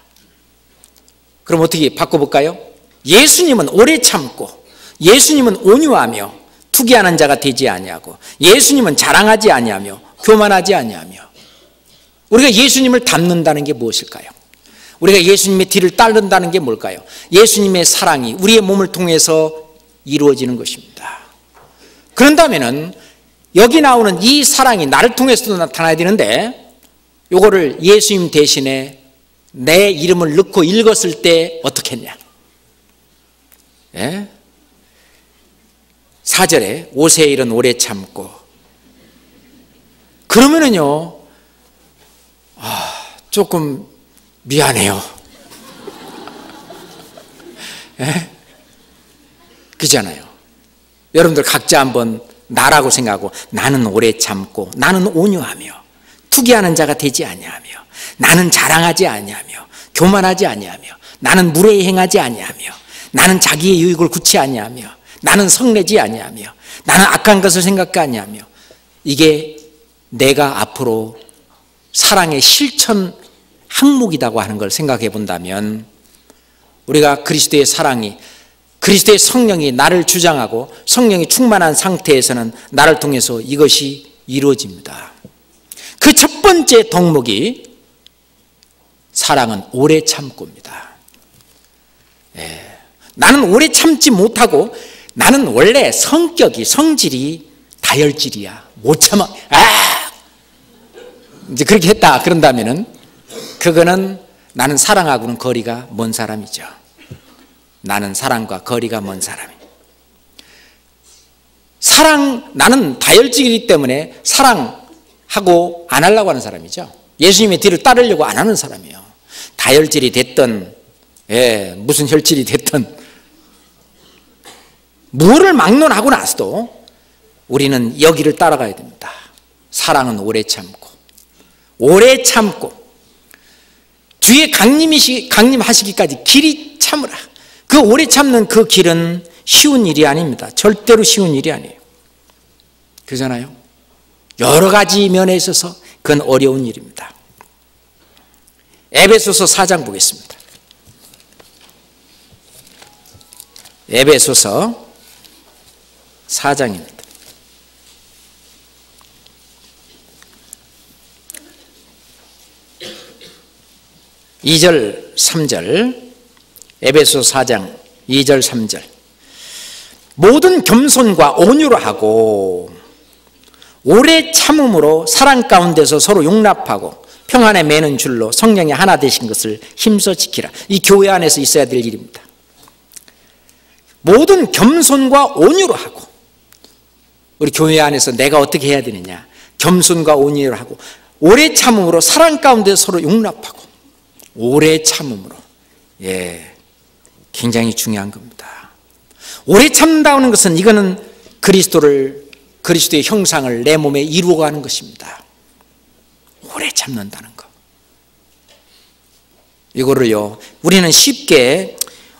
그럼 어떻게 바꿔볼까요? 예수님은 오래 참고 예수님은 온유하며 투기하는 자가 되지 아니하고 예수님은 자랑하지 아니하며 교만하지 아니하며. 우리가 예수님을 닮는다는 게 무엇일까요? 우리가 예수님의 뒤를 따른다는 게 뭘까요? 예수님의 사랑이 우리의 몸을 통해서 이루어지는 것입니다. 그런다면은 여기 나오는 이 사랑이 나를 통해서도 나타나야 되는데 요거를 예수님 대신에 내 이름을 넣고 읽었을 때 어떻게 했냐? 4절에 오새의 일은 오래 참고. 그러면은요, 조금 미안해요. 그잖아요. 여러분들 각자 한번 나라고 생각하고 나는 오래 참고 나는 온유하며 투기하는 자가 되지 아니하며 나는 자랑하지 아니하며 교만하지 아니하며 나는 무례히 행하지 아니하며 나는 자기의 유익을 구치 아니하며 나는 성내지 아니하며 나는 악한 것을 생각하지 아니하며. 이게 내가 앞으로 사랑의 실천 항목이라고 하는 걸 생각해 본다면 우리가 그리스도의 사랑이 그리스도의 성령이 나를 주장하고 성령이 충만한 상태에서는 나를 통해서 이것이 이루어집니다. 그 첫 번째 덕목이 사랑은 오래 참고입니다. 나는 오래 참지 못하고 나는 원래 성질이 다혈질이야. 못 참아. 이제 그렇게 했다 그런다면은 그거는 나는 사랑하고는 거리가 먼 사람이죠. 나는 사랑과 거리가 먼 사람이에요. 나는 다혈질이기 때문에 사랑하고 안 하려고 하는 사람이죠. 예수님의 뒤를 따르려고 안 하는 사람이에요. 다혈질이 됐든 무슨 혈질이 됐든 무엇을 막론하고 나서도 우리는 여기를 따라가야 됩니다. 사랑은 오래 참고 주의 강림하시기까지 길이 참으라. 그 오래 참는 그 길은 쉬운 일이 아닙니다. 절대로 쉬운 일이 아니에요. 그러잖아요. 여러 가지 면에 있어서 그건 어려운 일입니다. 에베소서 4장 보겠습니다. 에베소서 4장입니다. 2절 3절 에베소 4장 2절 3절 모든 겸손과 온유로 하고 오래 참음으로 사랑 가운데서 서로 용납하고 평안에 매는 줄로 성령이 하나 되신 것을 힘써 지키라. 이 교회 안에서 있어야 될 일입니다. 모든 겸손과 온유로 하고. 우리 교회 안에서 내가 어떻게 해야 되느냐? 겸손과 온유로 하고 오래 참음으로 사랑 가운데 서로 용납하고 오래 참음으로. 굉장히 중요한 겁니다. 오래 참는다는 것은 이거는 그리스도의 형상을 내 몸에 이루어가는 것입니다. 오래 참는다는 것. 이거를요, 우리는 쉽게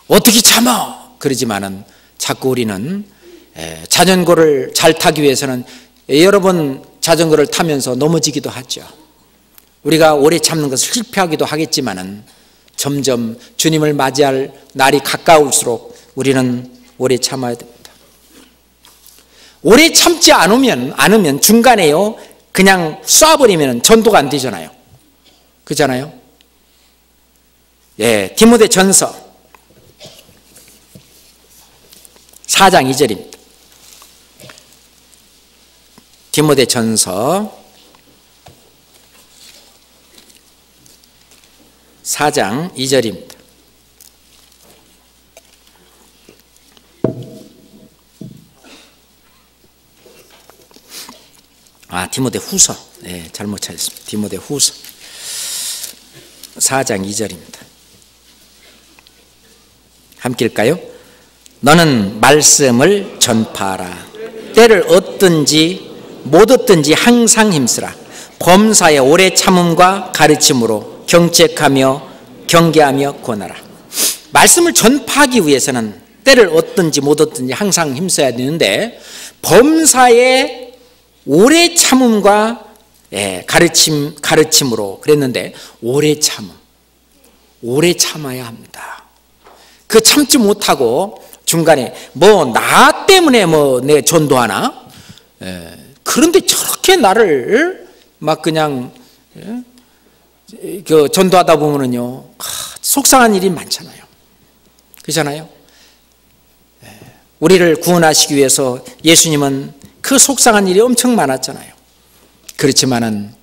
어떻게 참아 그러지만은 자꾸 우리는 자전거를 잘 타기 위해서는 여러 번 자전거를 타면서 넘어지기도 하죠. 우리가 오래 참는 것을 실패하기도 하겠지만은 점점 주님을 맞이할 날이 가까울수록 우리는 오래 참아야 됩니다. 오래 참지 않으면 중간에요 그냥 쏴버리면 전도가 안 되잖아요. 그렇잖아요. 디모데전서 4장 2절입니다. 디모데전서 4장 2절입니다. 디모데 후서. 잘못 찾았습니다. 디모데 후서. 4장 2절입니다. 함께 읽을까요? 너는 말씀을 전파하라. 때를 얻든지 못 얻든지 항상 힘쓰라. 범사에 오래 참음과 가르침으로 경책하며 경계하며 권하라. 말씀을 전파하기 위해서는 때를 얻든지 못 얻든지 항상 힘써야 되는데, 범사에 오래 참음과 가르침으로 그랬는데, 오래 참아야 합니다. 그 참지 못하고 중간에 나 때문에 내 전도하나? 그런데 저렇게 나를 막 그냥 전도하다 보면은요, 속상한 일이 많잖아요. 그렇잖아요? 우리를 구원하시기 위해서 예수님은 그 속상한 일이 엄청 많았잖아요. 그렇지만은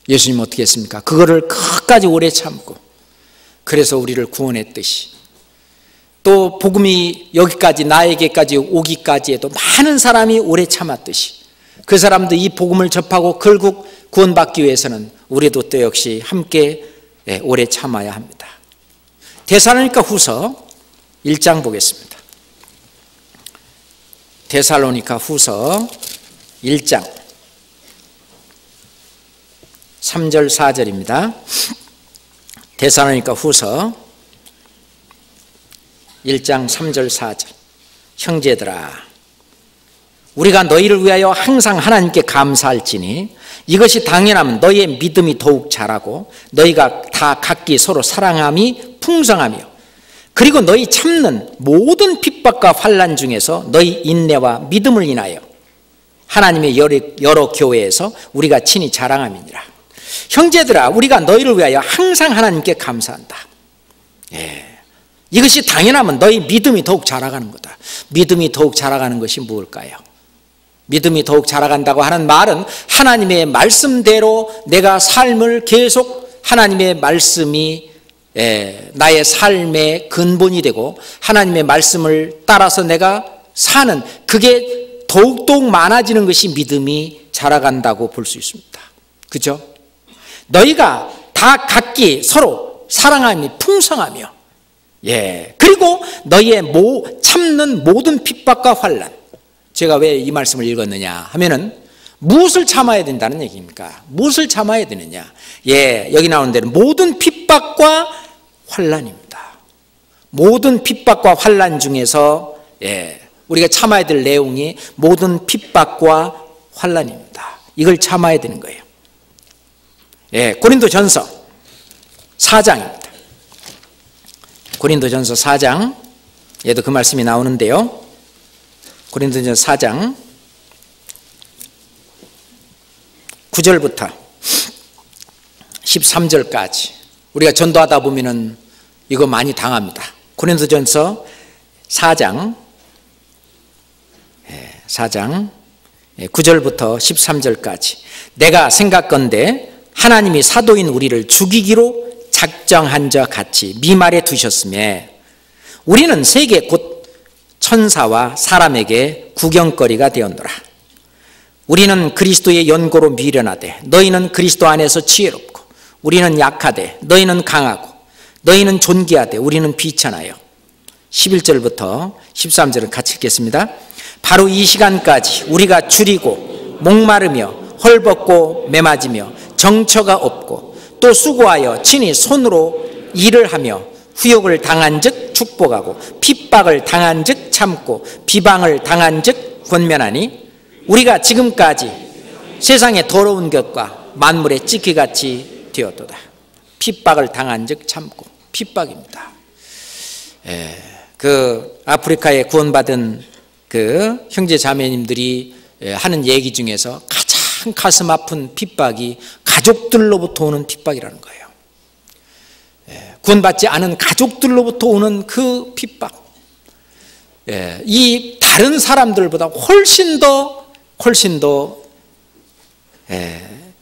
예수님은 어떻게 했습니까? 그거를 끝까지 오래 참고, 그래서 우리를 구원했듯이, 또 복음이 여기까지 나에게까지 오기까지에도 많은 사람이 오래 참았듯이, 그 사람도 이 복음을 접하고 결국 구원받기 위해서는 우리도 또 역시 함께 오래 참아야 합니다. 데살로니가 후서 1장 보겠습니다. 데살로니가 후서 1장 3절 4절입니다. 데살로니가 후서 1장 3절 4절. 형제들아, 우리가 너희를 위하여 항상 하나님께 감사할지니 이것이 당연하면 너희의 믿음이 더욱 자라고 너희가 다 각기 서로 사랑함이 풍성하며, 그리고 너희 참는 모든 핍박과 환난 중에서 너희 인내와 믿음을 인하여 하나님의 여러 교회에서 우리가 친히 자랑함이니라. 형제들아, 우리가 너희를 위하여 항상 하나님께 감사한다. 이것이 당연하면 너희 믿음이 더욱 자라가는 거다. 믿음이 더욱 자라가는 것이 무엇일까요? 믿음이 더욱 자라간다고 하는 말은 하나님의 말씀대로 내가 삶을 계속, 하나님의 말씀이 나의 삶의 근본이 되고 하나님의 말씀을 따라서 내가 사는, 그게 더욱더욱 많아지는 것이 믿음이 자라간다고 볼 수 있습니다. 그렇죠? 너희가 다 각기 서로 사랑함이 풍성하며, 그리고 너희의 참는 모든 핍박과 환난. 제가 왜 이 말씀을 읽었느냐 하면은, 무엇을 참아야 된다는 얘기입니까? 무엇을 참아야 되느냐? 여기 나오는 대로 모든 핍박과 환난입니다. 모든 핍박과 환난 중에서 우리가 참아야 될 내용이 모든 핍박과 환난입니다. 이걸 참아야 되는 거예요. 고린도전서 4장입니다. 고린도전서 4장, 얘도 그 말씀이 나오는데요. 고린도전서 4장 9절부터 13절까지 우리가 전도하다 보면은 이거 많이 당합니다. 고린도전서 4장 9절부터 13절까지. 내가 생각건대 하나님이 사도인 우리를 죽이기로 작정한 자 같이 미말에 두셨으며, 우리는 세계 곧 천사와 사람에게 구경거리가 되었노라. 우리는 그리스도의 연고로 미련하되 너희는 그리스도 안에서 지혜롭고, 우리는 약하되 너희는 강하고, 너희는 존귀하되 우리는 비천하여. 11절부터 13절은 같이 읽겠습니다. 바로 이 시간까지 우리가 줄이고 목마르며 헐벗고 매맞으며 정처가 없고, 또 수고하여 친히 손으로 일을 하며 후욕을 당한 즉 축복하고, 핍박을 당한 즉 참고, 비방을 당한 즉 권면하니, 우리가 지금까지 세상의 더러운 것과 만물의 찌꺼기같이 되었도다. 핍박을 당한 즉 참고, 핍박입니다. 그 아프리카에 구원받은 그 형제 자매님들이 하는 얘기 중에서 가장 가슴 아픈 핍박이 가족들로부터 오는 핍박이라는 거예요. 구원받지 않은 가족들로부터 오는 그 핍박, 이 다른 사람들보다 훨씬 더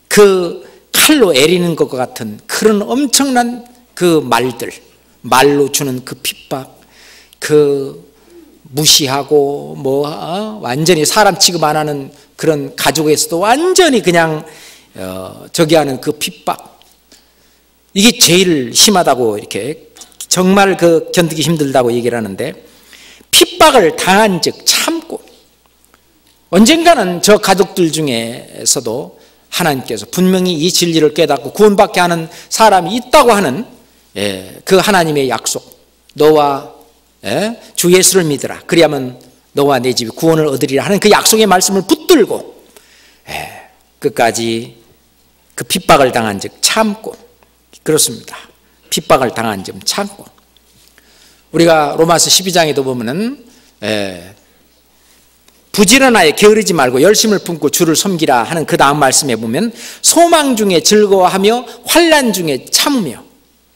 그 칼로 애리는 것과 같은 그런 엄청난 그 말로 주는 그 핍박, 그 무시하고 완전히 사람 취급 안 하는 그런 가족에서도 완전히 그냥 저기 하는 그 핍박, 이게 제일 심하다고 이렇게 정말 견디기 힘들다고 얘기를 하는데, 핍박을 당한 즉 참고, 언젠가는 저 가족들 중에서도 하나님께서 분명히 이 진리를 깨닫고 구원받게 하는 사람이 있다고 하는 그 하나님의 약속, 너와 주 예수를 믿으라, 그리하면 너와 내 집이 구원을 얻으리라 하는 그 약속의 말씀을 붙들고 끝까지 그 핍박을 당한 즉 참고, 그렇습니다. 핍박을 당한 즉 참고. 우리가 로마서 12장에도 보면은 부지런하여 게으르지 말고 열심을 품고 주를 섬기라 하는 그 다음 말씀에 보면 소망 중에 즐거워하며 환난 중에 참으며,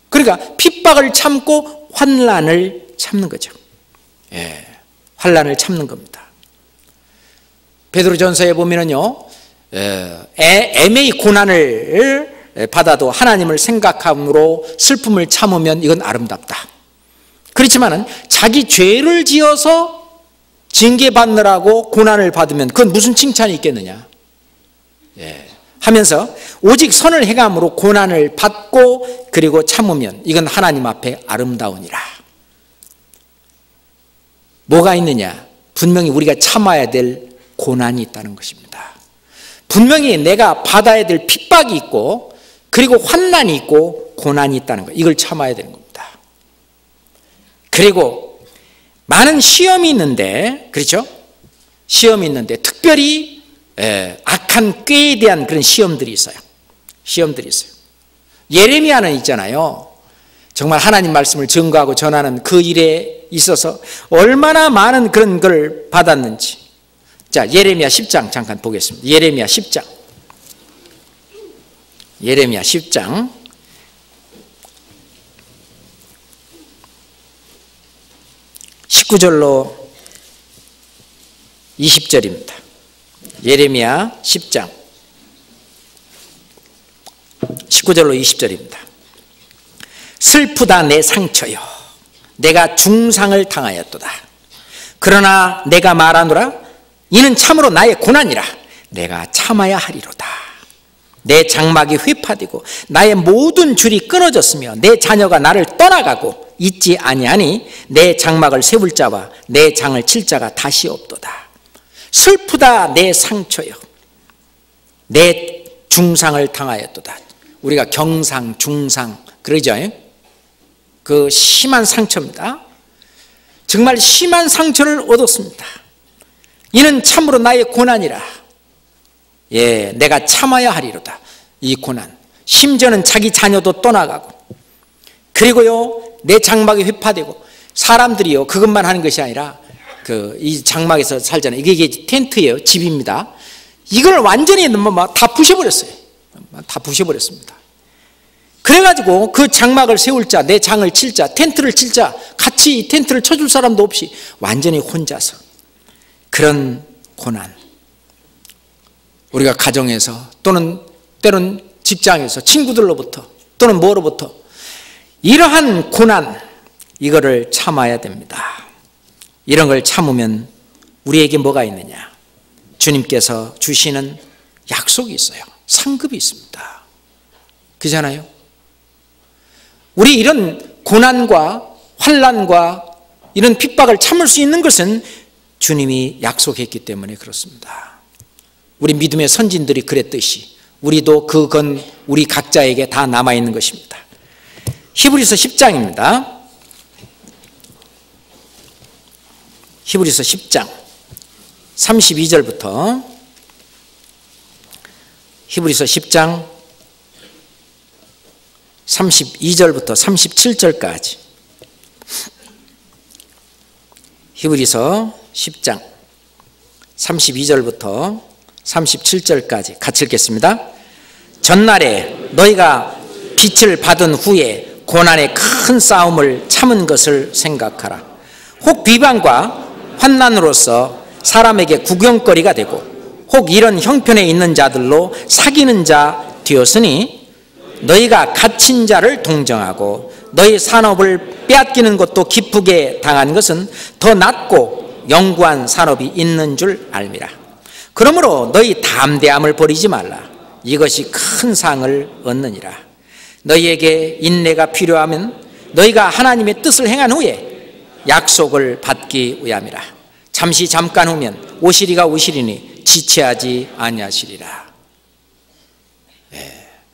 그러니까 핍박을 참고 환난을 참는 거죠. 환난을 참는 겁니다. 베드로전서에 보면은요, 애매히 고난을 받아도 하나님을 생각함으로 슬픔을 참으면 이건 아름답다. 그렇지만은 자기 죄를 지어서 징계받느라고 고난을 받으면 그건 무슨 칭찬이 있겠느냐 하면서 오직 선을 행함으로 고난을 받고 그리고 참으면 이건 하나님 앞에 아름다우니라. 뭐가 있느냐? 분명히 우리가 참아야 될 고난이 있다는 것입니다. 분명히 내가 받아야 될 핍박이 있고 그리고 환난이 있고 고난이 있다는 것, 이걸 참아야 되는 겁니다. 그리고 많은 시험이 있는데, 그렇죠? 시험이 있는데 특별히 악한 꾀에 대한 그런 시험들이 있어요. 시험들이 있어요. 예레미야는 있잖아요. 정말 하나님 말씀을 증거하고 전하는 그 일에 있어서 얼마나 많은 그런 걸 받았는지. 자, 예레미야 10장 잠깐 보겠습니다. 예레미야 10장. 예레미야 10장 19절로 20절입니다. 예레미야 10장 19절로 20절입니다. 슬프다 내 상처여, 내가 중상을 당하였도다. 그러나 내가 말하노라, 이는 참으로 나의 고난이라. 내가 참아야 하리로다. 내 장막이 휘파되고 나의 모든 줄이 끊어졌으며 내 자녀가 나를 떠나가고 있지 아니하니 내 장막을 세울 자와 내 장을 칠 자가 다시 없도다. 슬프다 내 상처여, 내 중상을 당하였도다. 우리가 경상, 중상 그러죠. 그 심한 상처입니다. 정말 심한 상처를 얻었습니다. 이는 참으로 나의 고난이라. 내가 참아야 하리로다. 이 고난, 심지어는 자기 자녀도 떠나가고, 그리고요 내 장막이 휘파되고, 사람들이요 그것만 하는 것이 아니라 이 장막에서 살잖아요. 이게 텐트예요, 집입니다. 이걸 완전히 다 부셔버렸어요. 다 부셔버렸습니다. 그래가지고 그 장막을 세울 자, 내 장을 칠 자, 텐트를 칠 자, 같이 이 텐트를 쳐줄 사람도 없이 완전히 혼자서 그런 고난, 우리가 가정에서 또는 때론 직장에서 친구들로부터 또는 뭐로부터 이러한 고난, 이거를 참아야 됩니다. 이런 걸 참으면 우리에게 뭐가 있느냐? 주님께서 주시는 약속이 있어요. 상급이 있습니다. 그잖아요. 우리 이런 고난과 환난과 이런 핍박을 참을 수 있는 것은 주님이 약속했기 때문에 그렇습니다. 우리 믿음의 선진들이 그랬듯이 우리도 그건 우리 각자에게 다 남아있는 것입니다. 히브리서 10장입니다. 히브리서 10장 32절부터 히브리서 10장 32절부터 37절까지 히브리서 10장 32절부터 37절까지 같이 읽겠습니다. 전날에 너희가 빛을 받은 후에 고난의 큰 싸움을 참은 것을 생각하라. 혹 비방과 환난으로서 사람에게 구경거리가 되고 혹 이런 형편에 있는 자들로 사귀는 자 되었으니 너희가 갇힌 자를 동정하고 너희 산업을 빼앗기는 것도 기쁘게 당한 것은 더 낫고 영구한 산업이 있는 줄 알미라. 그러므로 너희 담대함을 버리지 말라. 이것이 큰 상을 얻느니라. 너희에게 인내가 필요하면 너희가 하나님의 뜻을 행한 후에 약속을 받기 위함이라. 잠시 잠깐 후면 오시리가 오시리니 지체하지 아니하시리라.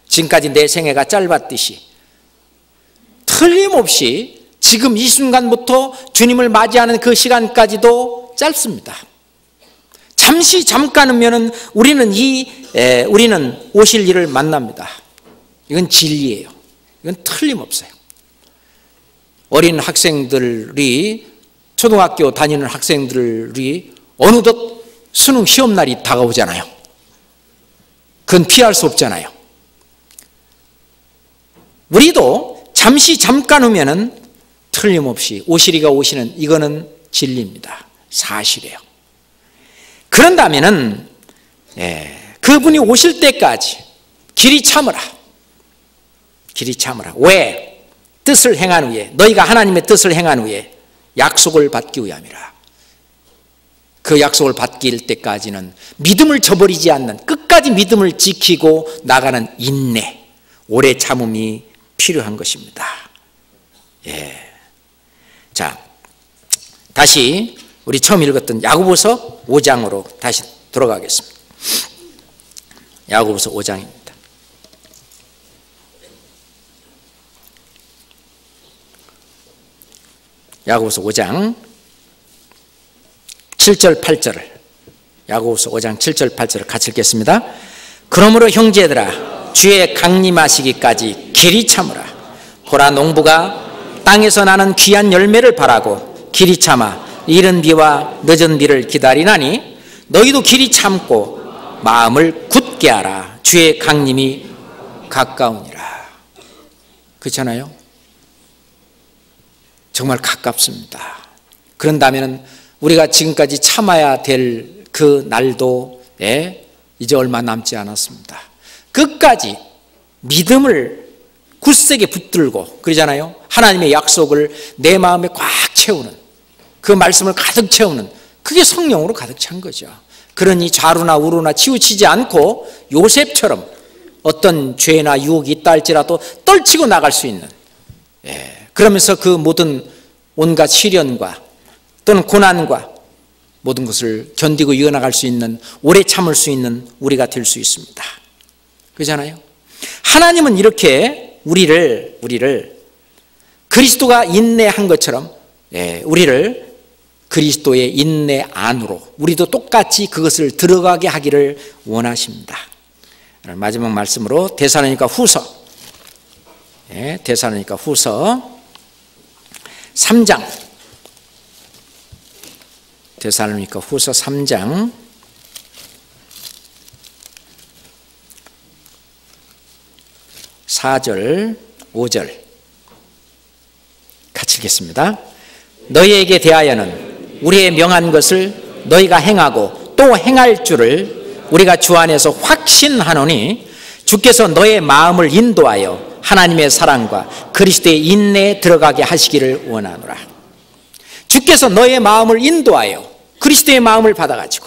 지금까지 내 생애가 짧았듯이 틀림없이 지금 이 순간부터 주님을 맞이하는 그 시간까지도 짧습니다. 잠시 잠깐이면은 우리는 오실 일을 만납니다. 이건 진리예요. 이건 틀림없어요. 어린 학생들이, 초등학교 다니는 학생들이 어느덧 수능 시험 날이 다가오잖아요. 그건 피할 수 없잖아요. 우리도 잠시 잠깐 후면은 틀림없이 오시리가 오시는, 이거는 진리입니다. 사실이에요. 그런다면은 그분이 오실 때까지 길이 참으라. 길이 참으라. 왜? 뜻을 행한 후에, 너희가 하나님의 뜻을 행한 후에 약속을 받기 위함이라. 그 약속을 받길 때까지는 믿음을 저버리지 않는, 끝까지 믿음을 지키고 나가는 인내, 오래 참음이 필요한 것입니다. 자, 다시 우리 처음 읽었던 야고보서 5장으로 다시 돌아가겠습니다. 야고보서 5장입니다. 야고보서 5장 7절 8절을, 야고보서 5장 7절 8절을 같이 읽겠습니다. 그러므로 형제들아, 주의 강림하시기까지 길이 참으라. 보라, 농부가 땅에서 나는 귀한 열매를 바라고 길이 참아 이른 비와 늦은 비를 기다리나니 너희도 길이 참고 마음을 굳게 하라. 주의 강림이 가까우니라. 그렇잖아요. 정말 가깝습니다. 그런다면 우리가 지금까지 참아야 될 그 날도 이제 얼마 남지 않았습니다. 끝까지 믿음을 굳세게 붙들고, 그러잖아요. 하나님의 약속을 내 마음에 꽉 채우는, 그 말씀을 가득 채우는, 그게 성령으로 가득 찬 거죠. 그러니 좌루나 우루나 치우치지 않고 요셉처럼 어떤 죄나 유혹이 있다 할지라도 떨치고 나갈 수 있는, 그러면서 그 모든 온갖 시련과 또는 고난과 모든 것을 견디고 이어나갈 수 있는, 오래 참을 수 있는 우리가 될 수 있습니다. 그렇잖아요. 하나님은 이렇게 우리를 그리스도가 인내한 것처럼 우리를 그리스도의 인내 안으로 우리도 똑같이 그것을 들어가게 하기를 원하십니다. 마지막 말씀으로 데살로니가 후서 3장, 데살로니가 후서 3장 4절 5절 같이 읽겠습니다. 너희에게 대하여는 우리의 명한 것을 너희가 행하고 또 행할 줄을 우리가 주 안에서 확신하노니 주께서 너의 마음을 인도하여 하나님의 사랑과 그리스도의 인내에 들어가게 하시기를 원하노라. 주께서 너의 마음을 인도하여 그리스도의 마음을 받아가지고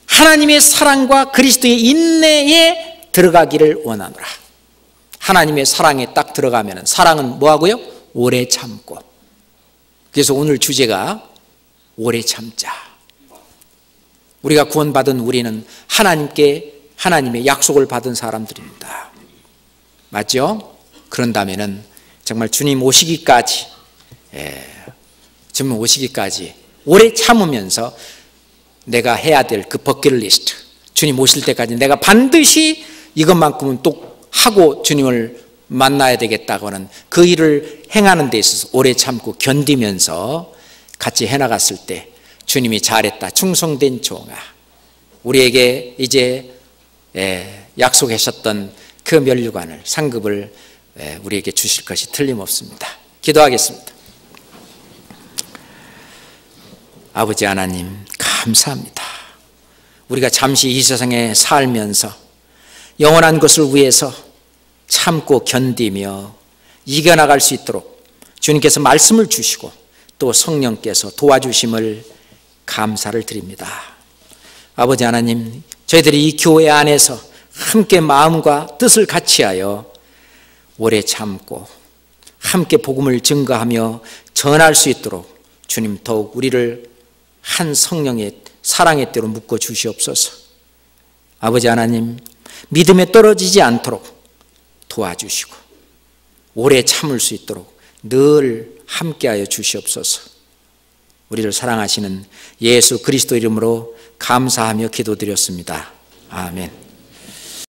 하나님의 사랑과 그리스도의 인내에 들어가기를 원하노라. 하나님의 사랑에 딱 들어가면, 사랑은 뭐하고요? 오래 참고. 그래서 오늘 주제가 오래 참자. 우리가 구원받은 우리는 하나님의 약속을 받은 사람들입니다. 맞죠? 그런다면은 정말 주님 오시기까지 오래 참으면서 내가 해야 될 그 버킷리스트, 주님 오실 때까지 내가 반드시 이것만큼은 또 하고 주님을 만나야 되겠다고는 그 일을 행하는 데 있어서 오래 참고 견디면서 같이 해나갔을 때 주님이 잘했다, 충성된 종아, 우리에게 이제 약속하셨던 그 면류관을, 상급을 우리에게 주실 것이 틀림없습니다. 기도하겠습니다. 아버지 하나님, 감사합니다. 우리가 잠시 이 세상에 살면서 영원한 것을 위해서 참고 견디며 이겨나갈 수 있도록 주님께서 말씀을 주시고 또 성령께서 도와주심을 감사를 드립니다. 아버지 하나님, 저희들이 이 교회 안에서 함께 마음과 뜻을 같이하여 오래 참고 함께 복음을 증거하며 전할 수 있도록 주님 더욱 우리를 한 성령의 사랑의 때로 묶어 주시옵소서. 아버지 하나님, 믿음에 떨어지지 않도록 도와주시고 오래 참을 수 있도록 늘 함께하여 주시옵소서. 우리를 사랑하시는 예수 그리스도 이름으로 감사하며 기도드렸습니다. 아멘.